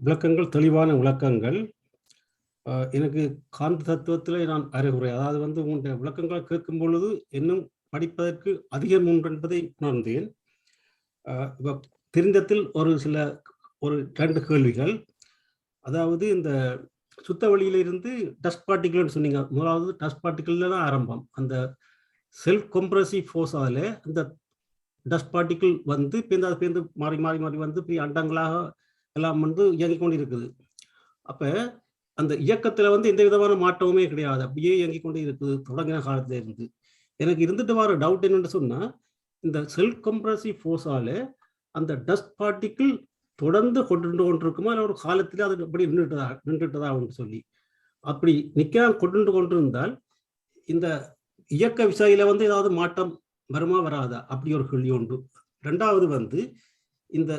விளக்கங்கள் தெளிவான விளக்கங்கள். எனக்கு காந்த தத்துவத்தில் நான் அறிவுரை, அதாவது உங்களுடைய விளக்கங்களை கேட்கும் பொழுது இன்னும் படிப்பதற்கு அதிகம் உண்டு என்பதை உணர்ந்தேன். இப்போ தெரிந்தத்தில் ஒரு 2 கேள்விகள். அதாவது இந்த சுத்த வழியிலிருந்து டஸ்ட் பார்ட்டிகள்னு சொன்னீங்க. முதலாவது டஸ்ட் பார்ட்டிகள்ல தான் ஆரம்பம். அந்த செல்ஃப் கம்ப்ரசிவ் ஃபோர்ஸால அந்த டஸ்ட் பார்ட்டிகிள் பேர்ந்து மாறி மாறி மாறி பெரிய அண்டங்களாக எல்லாம் இயங்கிக் கொண்டு இருக்குது. அப்ப அந்த இயக்கத்துல எந்த விதமான மாற்றமுமே கிடையாது, அப்படியே இயங்கிக் கொண்டு இருக்குது தொடங்கின காலத்துல இருந்து. எனக்கு இருந்துட்டு வர டவுட் என்னன்னு சொன்னா, இந்த செல்ஃப் கம்ப்ரசிவ் ஃபோர்ஸால அந்த டஸ்ட் பார்ட்டிகிள் தொடர்ந்து கொண்டிருக்குமா, இல்லை ஒரு காலத்துல அது அப்படி நின்றுட்டதா சொல்லி, அப்படி நிக்காம கொண்டிருந்தால் இந்த இயக்க விசையில ஏதாவது மாற்றம் வருமா வராதா, அப்படி ஒரு கேள்வி உண்டு. ரெண்டாவது இந்த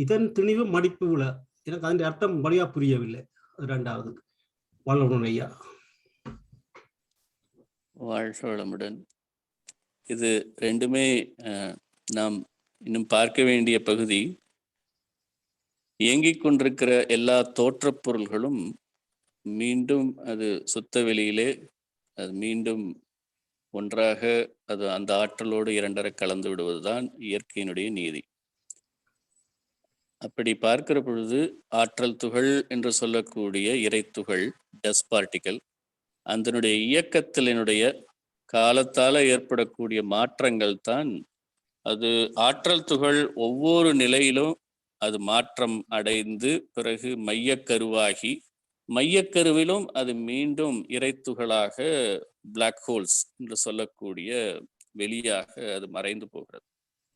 இதன் திணிவு மடிப்பு உள்ள, எனக்கு அதன் அர்த்தம் வழியா புரியவில்லை. ரெண்டாவது. வளமுடன் ஐயா. வாழ்க வளமுடன். இது ரெண்டுமே நாம் இன்னும் பார்க்க வேண்டிய பகுதி. இயங்கிக் கொண்டிருக்கிற எல்லா தோற்றப் பொருள்களும் மீண்டும் அது சுத்த வெளியிலே அது மீண்டும் ஒன்றாக அது அந்த ஆற்றலோடு இரண்டரை கலந்து விடுவதுதான் இயற்கையினுடைய நீதி. அப்படி பார்க்கிற பொழுது ஆற்றல் துகள் என்று சொல்லக்கூடிய இறைத்துகள், டஸ்ட் பார்ட்டிக்கல், அதனுடைய இயக்கத்தினுடைய காலத்தால ஏற்படக்கூடிய மாற்றங்கள் தான் அது. ஆற்றல் துகள் ஒவ்வொரு நிலையிலும் அது மாற்றம் அடைந்து பிறகு மையக்கருவாகி, மையக்கருவிலும் அது மீண்டும் இறைத்துகளாக பிளாக் ஹோல்ஸ் என்று சொல்லக்கூடிய வெளியாக அது மறைந்து போகிறது.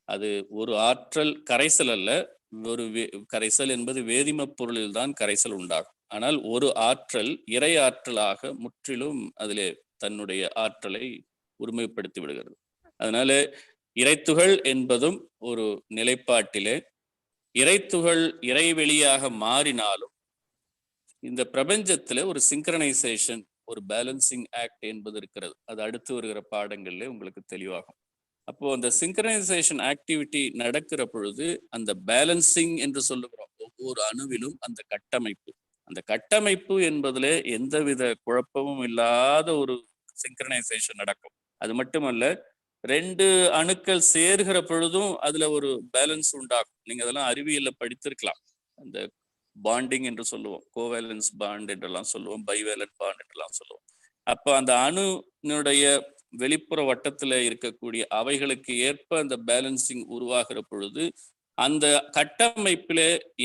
அது ஒரு ஆற்றல் கரைசல் அல்ல. ஒரு கரைசல் என்பது வேதிம பொருளில் தான் கரைசல் உண்டாகும். ஆனால் ஒரு ஆற்றல் இறை ஆற்றலாக முற்றிலும் அதிலே தன்னுடைய ஆற்றலை உரிமைப்படுத்தி விடுகிறது. அதனால இறைத்துகள் என்பதும் ஒரு நிலைப்பாட்டிலே இறைத்துகள் இறைவெளியாக மாறினாலும் இந்த பிரபஞ்சத்துல ஒரு சிங்க்ரனைசேஷன், ஒரு பேலன்சிங் ஆக்ட் என்பது இருக்கிறது. அது அடுத்து வருகிற பாடங்கள்ல உங்களுக்கு தெளிவாகும். அப்போ அந்த சிங்க்ரனைசேஷன் ஆக்டிவிட்டி நடக்கிற பொழுது அந்த பேலன்சிங் என்று சொல்லுகிறோம். ஒவ்வொரு அணுவிலும் அந்த கட்டமைப்பு என்பதுல எந்தவித குழப்பமும் இல்லாத ஒரு சிங்க்ரனைசேஷன் நடக்கும். அது மட்டுமல்ல, 2 அணுக்கள் சேர்கிற பொழுதும் அதுல ஒரு பேலன்ஸ் உண்டாகும். நீங்க அதெல்லாம் அறிவியல்ல படித்திருக்கலாம். அந்த பாண்டிங் என்று சொல்லுவோம், கோவேலன்ஸ் பாண்ட் என்றெல்லாம் சொல்லுவோம், பைவேலன்ட் பாண்ட் என்றெல்லாம் சொல்லுவோம். அப்போ அந்த அணுனுடைய வெளிப்புற வட்டத்துல இருக்கக்கூடிய அவைகளுக்கு ஏற்ப அந்த பேலன்சிங் உருவாகிற பொழுது அந்த கட்டமைப்பில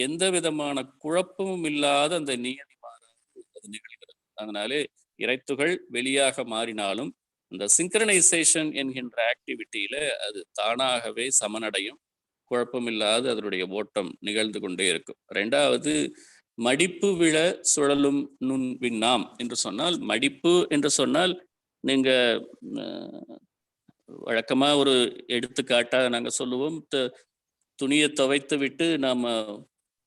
எந்த விதமான குழப்பமும் இல்லாத அந்த நியதி மாறாது அது நிகழ்கிறது. அதனாலே இறைத்துகள் வெளியாக மாறினாலும் இந்த சிங்க்ரனைசேஷன் என்கின்ற ஆக்டிவிட்டியில அது தானாகவே சமனடையும், குழப்பமில்லாது அதனுடைய ஓட்டம் நிகழ்ந்து கொண்டே இருக்கும். 2வது, மடிப்பு விழ சுழலும் நுண் விண்ணாம் என்று சொன்னால், மடிப்பு என்று சொன்னால் நீங்க வழக்கமா ஒரு எடுத்துக்காட்டா நாங்க சொல்லுவோம், துணியை துவைத்து விட்டு நாம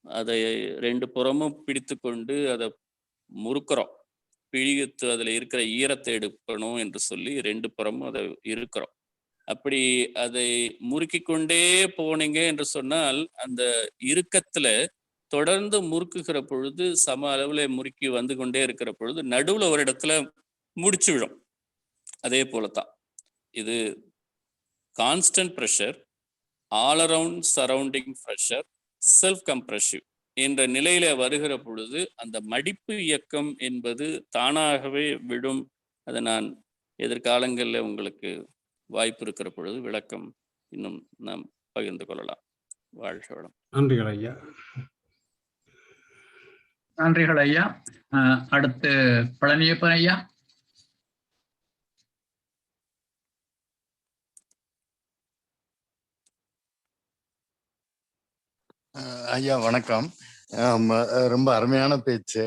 அதை 2 புறமும் பிடித்து கொண்டு அதை முறுக்கிறோம், பிழித்து அதுல இருக்கிற ஈரத்தை எடுக்கணும் என்று சொல்லி 2 புறமும் அதை இருக்கிறோம். அப்படி அதை முறுக்கி கொண்டே போனீங்க என்று சொன்னால் அந்த இறுக்கத்துல தொடர்ந்து முறுக்குகிற பொழுது சம அளவுல முறுக்கி வந்து கொண்டே இருக்கிற பொழுது நடுவுல ஒரு இடத்துல முடிச்சு விடும். அதே போலத்தான் இது constant pressure, all around surrounding pressure, self compressive என்ற நிலையில வருகிற பொழுது அந்த மடிப்பு இயக்கம் என்பது தானாகவே விடும். அதை நான் எதிர்காலங்களில் உங்களுக்கு வாய்ப்பு இருக்கிற பொழுது விளக்கம் இன்னும் நாம் பகிர்ந்து கொள்ளலாம். வாழ்க வளம். நன்றிகள் ஐயா. நன்றிகள் ஐயா. அடுத்து பழனியப்பன் ஐயா. ஐயா வணக்கம். ஆமா. ரொம்ப அருமையான பேச்சு.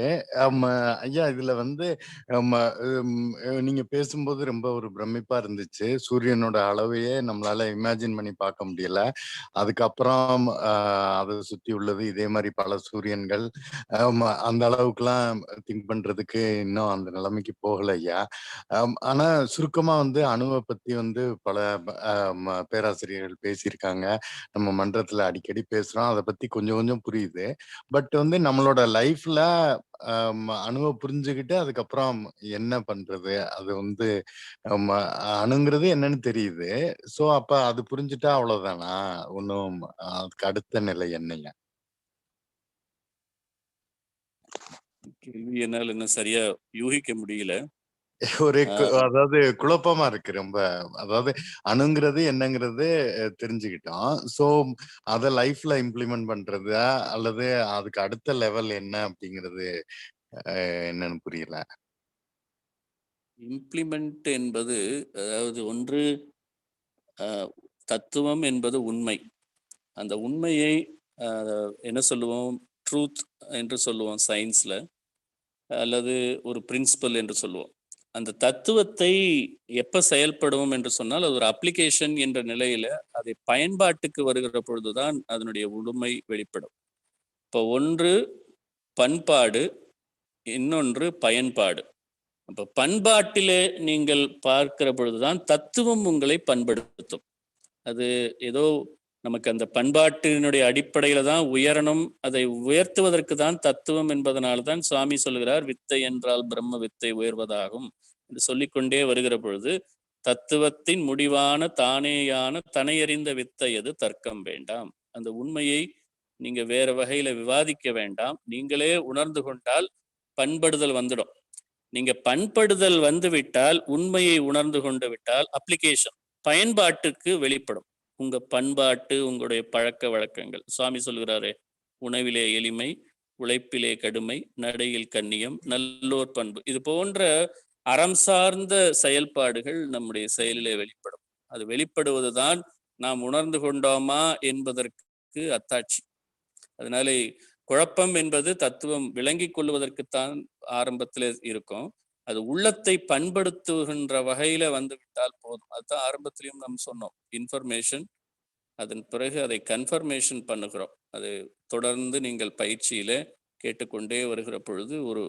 ஆமா. ஐயா இதுல ஆமா, நீங்க பேசும்போது ரொம்ப ஒரு பிரமிப்பா இருந்துச்சு. சூரியனோட அளவையே நம்மளால இமேஜின் பண்ணி பார்க்க முடியல. அதுக்கப்புறம் அத சுத்தி உள்ளது இதே மாரி பல சூரியன்கள். ஆமா. அந்த அளவுக்குலாம் திங்க் பண்றதுக்கு இன்னும் அந்த நிலைமைக்கு போகல ஐயா. ஆனா சுருக்கமா அணுவ பத்தி பல பேராசிரியர்கள் பேசியிருக்காங்க. நம்ம மன்றத்துல அடிக்கடி பேசுறோம். அத பத்தி கொஞ்சம் கொஞ்சம் புரியுது. பட் நம்மளோட லைஃப்ல அணுவ புரிஞ்சுகிட்டு அதுக்கப்புறம் என்ன பண்றது? அது நம்ம அணுங்கிறது என்னன்னு தெரியுது. சோ அப்ப அது புரிஞ்சுட்டா அவ்வளவுதானா? ஒண்ணும் அதுக்கு அடுத்த நிலை என்னய்யா? கேள்வி என்னால இன்னும் சரியா யூகிக்க முடியல. ஒரே ஆஹ் அதாவது குழப்பமா இருக்கு ரொம்ப. அதாவது அணுங்கிறது என்னங்கிறது தெரிஞ்சுக்கிட்டோம். சோ அத லைஃப்ல இம்ப்ளிமெண்ட் பண்றதா அல்லது அதுக்கு அடுத்த லெவல் என்ன அப்படிங்கிறது என்னன்னு புரியல. இம்ப்ளிமெண்ட் என்பது, அதாவது ஒன்று தத்துவம் என்பது உண்மை. அந்த உண்மையை என்ன சொல்லுவோம், ட்ரூத் என்று சொல்லுவோம் சயின்ஸ்ல, அல்லது ஒரு பிரின்சிபல் என்று சொல்லுவோம். அந்த தத்துவத்தை எப்ப செயல்படுவோம் என்று சொன்னால், அது ஒரு அப்ளிகேஷன் என்ற நிலையில அதை பயன்பாட்டுக்கு வருகிற பொழுதுதான் அதனுடைய உண்மை வெளிப்படும். இப்போ ஒன்று பண்பாடு, இன்னொன்று பயன்பாடு. அப்ப பண்பாட்டிலே நீங்கள் பார்க்கிற பொழுதுதான் தத்துவம் உங்களை பண்படுத்தும். அது ஏதோ நமக்கு அந்த பண்பாட்டினுடைய அடிப்படையில தான் உயரணும், அதை உயர்த்துவதற்கு தான் தத்துவம் என்பதனால்தான் சுவாமி சொல்கிறார், வித்தை என்றால் பிரம்ம வித்தை உயர்வதாகும் என்று சொல்லிக்கொண்டே வருகிற பொழுது, தத்துவத்தின் முடிவான தானேயான தனையறிந்த வித்தை அது தர்க்கம் வேண்டாம். அந்த உண்மையை நீங்க வேற வகையில விவாதிக்க வேண்டாம். நீங்களே உணர்ந்து கொண்டால் பண்படுதல் வந்துடும். நீங்க பண்படுதல் வந்து விட்டால், உண்மையை உணர்ந்து கொண்டு விட்டால், அப்ளிகேஷன் பயன்பாட்டுக்கு வெளிப்படும். உங்க பண்பாட்டு, உங்களுடைய பழக்க வழக்கங்கள். சுவாமி சொல்கிறாரே, உணவிலே எளிமை, உழைப்பிலே கடுமை, நடையில் கண்ணியம், நல்லோர் பண்பு. இது போன்ற அறம் சார்ந்த செயல்பாடுகள் நம்முடைய செயலிலே வெளிப்படும். அது வெளிப்படுவதுதான் நாம் உணர்ந்து கொண்டோமா என்பதற்கு அத்தாட்சி. அதனால குழப்பம் என்பது தத்துவம் விளங்கி கொள்வதற்குத்தான் ஆரம்பத்தில் இருக்கும். அது உள்ளத்தை பண்படுத்துகின்ற வகையில வந்து விட்டால் போதும். அதுதான் ஆரம்பத்திலையும் நாம் சொன்னோம், இன்ஃபர்மேஷன், அதன் பிறகு அதை கன்ஃபர்மேஷன் பண்ணுகிறோம். அது தொடர்ந்து நீங்கள் பயிற்சியில கேட்டுக்கொண்டே வருகிற பொழுது ஒரு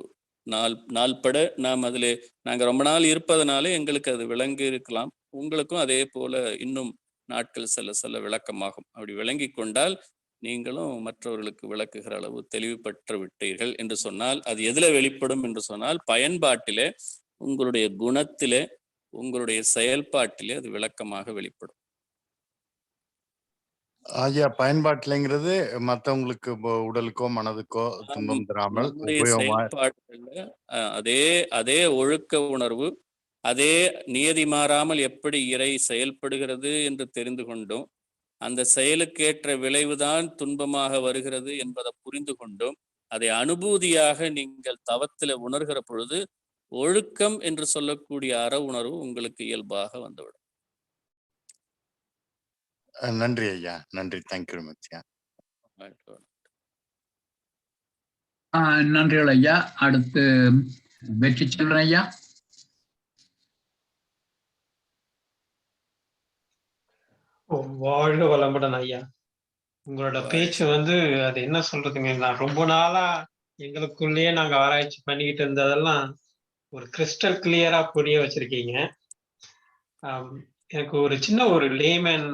நாள்பட நாம் அதில் நாங்கள் ரொம்ப நாள் இருப்பதனால எங்களுக்கு அது விளங்கி இருக்கலாம். உங்களுக்கும் அதே போல இன்னும் நாட்கள் செல்ல செல்ல விளக்கமாகும். அப்படி விளங்கி கொண்டால் நீங்களும் மற்றவர்களுக்கு விளக்குகிற அளவு தெளிவு பெற்று விட்டீர்கள் என்று சொன்னால், அது எதுல வெளிப்படும் என்று சொன்னால், பயன்பாட்டிலே, உங்களுடைய குணத்திலே, உங்களுடைய செயல்பாட்டிலே அது விளக்கமாக வெளிப்படும். ஐயா பயன்பாட்டிலங்கிறது மத்தவங்களுக்கு உடலுக்கோ மனதுக்கோ துன்பம் தராமல் உபயோகமா செயல்பாடுகள்ல அதே அதே ஒழுக்க உணர்வு, அதே நியதி மாறாமல் எப்படி இறை செயல்படுகிறது என்று தெரிந்து கொண்டோம், அந்த செயலுக்கேற்ற விளைவுதான் துன்பமாக வருகிறது என்பதை புரிந்து கொண்டும், அதை அனுபூதியாக நீங்கள் தவத்தில் உணர்கிற பொழுது ஒழுக்கம் என்று சொல்லக்கூடிய அற உணர்வு உங்களுக்கு இயல்பாக வந்துவிடும். நன்றி ஐயா, நன்றி. Thank you much. நன்றிகள் ஐயா. அடுத்து வெற்றி செல்வன் ஐயா. வாழ்க வளமுடன் ஐயா. உங்களோட பேச்சு அது என்ன சொல்றதுங்க, நான் ரொம்ப நாளா எங்களுக்குள்ளேயே நாங்க ஆராய்ச்சி பண்ணிக்கிட்டு இருந்ததெல்லாம் ஒரு கிறிஸ்டல் கிளியரா புரிய வச்சிருக்கீங்க. எனக்கு ஒரு சின்ன ஒரு லேமன்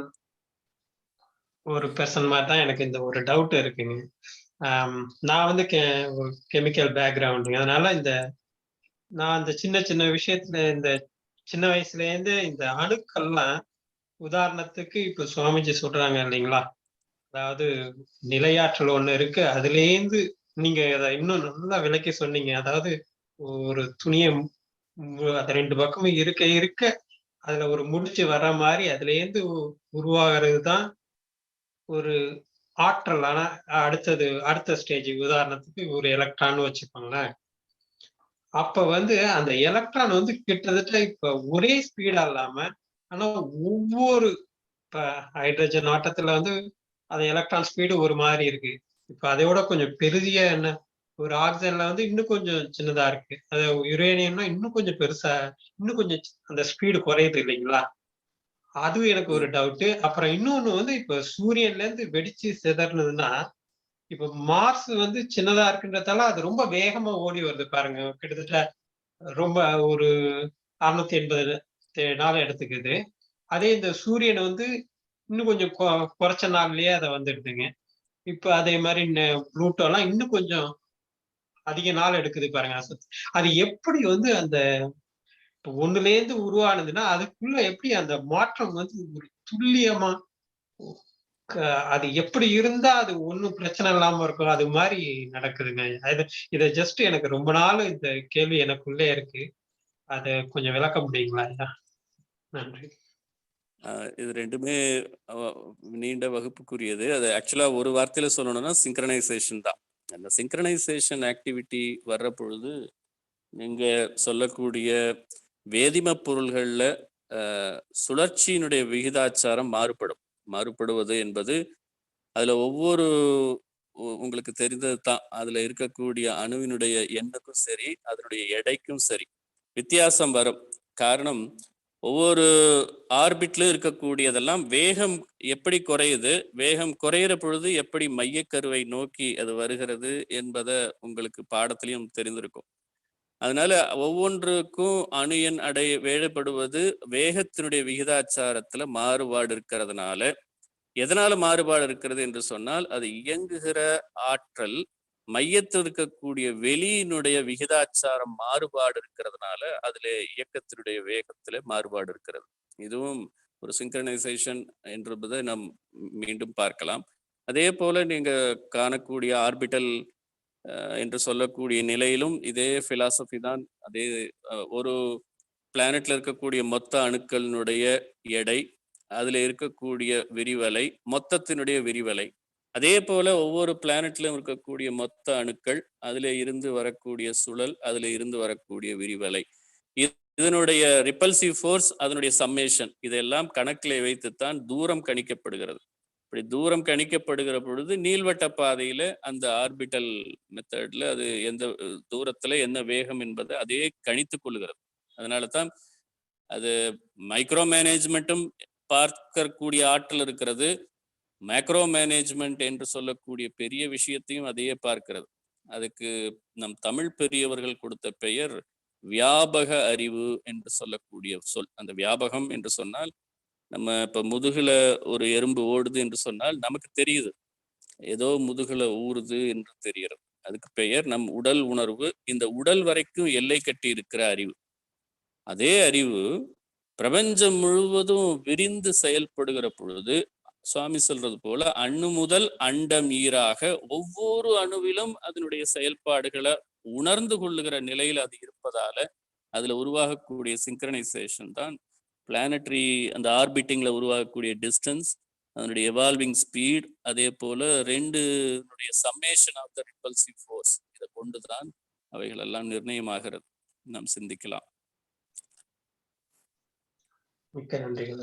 ஒரு பெர்சன் மாதிரி தான் எனக்கு இந்த ஒரு டவுட் இருக்குங்க. நான் கெமிக்கல் பேக்ரவுண்டுங்க. அதனால நான் இந்த சின்ன சின்ன விஷயத்துல இந்த சின்ன வயசுல இருந்து இந்த அணுக்கள்லாம், உதாரணத்துக்கு இப்ப சுவாமிஜி சொல்றாங்க இல்லைங்களா, அதாவது நிலையாற்றல் ஒண்ணு இருக்கு, அதுலேருந்து நீங்க அதை இன்னும் நல்லா விளக்கி சொன்னீங்க. அதாவது ஒரு துணியை அது ரெண்டு பக்கமும் இருக்க இருக்க அதுல ஒரு முடிச்சு வர்ற மாதிரி அதுல இருந்து உருவாகிறது தான் ஒரு ஆற்றல். ஆனா அடுத்த ஸ்டேஜ், உதாரணத்துக்கு ஒரு எலக்ட்ரான் வச்சுக்கோங்களேன். அப்ப அந்த எலக்ட்ரான் கிட்டத்தட்ட இப்ப ஒரே ஸ்பீடா இல்லாம, ஆனா ஒவ்வொரு இப்ப ஹைட்ரஜன் ஆட்டத்துல அந்த எலக்ட்ரான் ஸ்பீடு ஒரு மாதிரி இருக்கு. இப்ப அதையோட கொஞ்சம் பெரிய என்ன ஒரு ஆக்சிஜன்ல வந்து இன்னும் கொஞ்சம் சின்னதா இருக்கு. அது யுரேனியம்னா இன்னும் கொஞ்சம் பெருசா, இன்னும் கொஞ்சம் அந்த ஸ்பீடு குறையுது இல்லைங்களா? அதுவும் எனக்கு ஒரு டவுட்டு. அப்புறம் இன்னொன்னு வந்து இப்ப சூரியன்ல இருந்து வெடிச்சு சிதறினதுன்னா, இப்ப மார்ஸ் வந்து சின்னதா இருக்குன்றதால அது ரொம்ப வேகமா ஓடி வருது பாருங்க. கிட்டத்தட்ட ரொம்ப ஒரு 680 நாள் எடுத்துக்குது. அதே இந்த சூரியன் வந்து இன்னும் கொஞ்சம் குறைச்ச நாள்லயே அத வந்துடுதுங்க. இப்ப அதே மாரி புளூட்டோலாம் இன்னும் கொஞ்சம் அதிக நாள் எடுக்குது பாருங்க. அது எப்படி வந்து அந்த இப்ப ஒண்ணுலேருந்து உருவானதுன்னா, அதுக்குள்ள எப்படி அந்த மாற்றம் வந்து ஒரு துல்லியமா க அது எப்படி இருந்தா அது ஒண்ணும் பிரச்சனை இல்லாம இருக்கும். அது மாரி நடக்குதுங்க. இத ஜஸ்ட் எனக்கு ரொம்ப நாள் இந்த கேள்வி எனக்குள்ளே இருக்கு. அத கொஞ்சம் விளக்க முடியுங்களா ஐயா? நன்றி. இது 2மே அ நீண்ட வகுப்புக்குரியது. அது ஆக்சுவலா ஒரு வார்த்தையில சொல்லணும்னா சிங்க்ரனைசேஷன் தான். அந்த சிங்க்ரனைசேஷன் ஆக்டிவிட்டி வர்ற பொழுது, நீங்க சொல்லக்கூடிய வேதிமப் பொருள்கள்ல அ சுழற்சியினுடைய விகிதாச்சாரம் மாறுபடும். மாறுபடுவது என்பது, அதுல ஒவ்வொரு உங்களுக்கு தெரிந்தது தான். அதுல இருக்கக்கூடிய அணுவினுடைய எண்ணுக்கும் சரி, அதனுடைய எடைக்கும் சரி, வித்தியாசம் வரும். காரணம், ஒவ்வொரு ஆர்பிட்லயும் இருக்கக்கூடியதெல்லாம் வேகம் எப்படி குறையுது, வேகம் குறையிற பொழுது எப்படி மையக்கருவை நோக்கி அது வருகிறது என்பத உங்களுக்கு பாடத்திலயும் தெரிந்திருக்கும். அதனால ஒவ்வொன்றுக்கும் அணு எண் வேறுபடுவது வேகத்தினுடைய விகிதாச்சாரத்துல மாறுபாடு இருக்கிறதுனால, எதனால மாறுபாடு இருக்கிறது என்று சொன்னால், அது இயங்குகிற ஆற்றல் மையத்தில் இருக்கக்கூடிய வெளியினுடைய விகிதாச்சாரம் மாறுபாடு இருக்கிறதுனால, அதுல இயக்கத்தினுடைய வேகத்துல மாறுபாடு இருக்கிறது. இதுவும் ஒரு சிங்க்ரனைசேஷன் என்பதை நாம் மீண்டும் பார்க்கலாம். அதே போல நீங்க காணக்கூடிய ஆர்பிட்டல் என்று சொல்லக்கூடிய நிலையிலும் இதே பிலாசபி தான். அதே ஒரு பிளானட்ல இருக்கக்கூடிய மொத்த அணுக்களினுடைய எடை, அதுல இருக்கக்கூடிய விரிவலை, மொத்தத்தினுடைய விரிவலை. அதே போல ஒவ்வொரு பிளானட்லயும் இருக்கக்கூடிய மொத்த அணுக்கள், அதுல இருந்து வரக்கூடிய சுழல், அதுல இருந்து வரக்கூடிய விரிவலை. இதனுடைய ரிப்பல்சிவ் ஃபோர்ஸ், அதனுடைய சம்மேஷன், இதெல்லாம் கணக்கிலே வைத்துத்தான் தூரம் கணிக்கப்படுகிறது. இப்படி தூரம் கணிக்கப்படுகிற பொழுது நீள்வட்ட பாதையில அந்த ஆர்பிட்டல் மெத்தட்ல அது எந்த தூரத்துல என்ன வேகம் என்பதை அதே கணித்துக் கொள்கிறது. அதனால தான் அது மைக்ரோ மேனேஜ்மெண்ட்டும் பார்க்கக்கூடிய ஆற்றல் இருக்கிறது. மேக்ரோ மேனேஜ்மெண்ட் என்று சொல்லக்கூடிய பெரிய விஷயத்தையும் அதையே பார்க்கிறது. அதுக்கு நம் தமிழ் பெரியவர்கள் கொடுத்த பெயர் வியாபக அறிவு என்று சொல்லக்கூடிய சொல். அந்த வியாபகம் என்று சொன்னால், நம்ம இப்ப முதுகுல ஒரு எறும்பு ஓடுது என்று சொன்னால் நமக்கு தெரியுது, ஏதோ முதுகுல ஊறுது என்று தெரிகிறது. அதுக்கு பெயர் நம் உடல் உணர்வு. இந்த உடல் வரைக்கும் எல்லை கட்டி இருக்கிற அறிவு. அதே அறிவு பிரபஞ்சம் முழுவதும் விரிந்து செயல்படுகிற பொழுது, சுவாமி சொல்றது போல அணு முதல் அண்டம் ஈராக ஒவ்வொரு அணுவிலும் அதனுடைய செயல்பாடுகளை உணர்ந்து கொள்ளுகிற நிலையில் அது இருப்பதால, அதுல உருவாகக்கூடிய சிங்க்ரனைசேஷன் தான் பிளானட்டரி அந்த ஆர்பிட்டிங்ல உருவாகக்கூடிய டிஸ்டன்ஸ், அதனுடைய எவால்விங் ஸ்பீட், அதே போல 2 summation of the repulsive force, இதை கொண்டுதான் அவைகள் எல்லாம் நிர்ணயமாகிறது. நாம் சிந்திக்கலாம். மிக்க நன்றிகள்.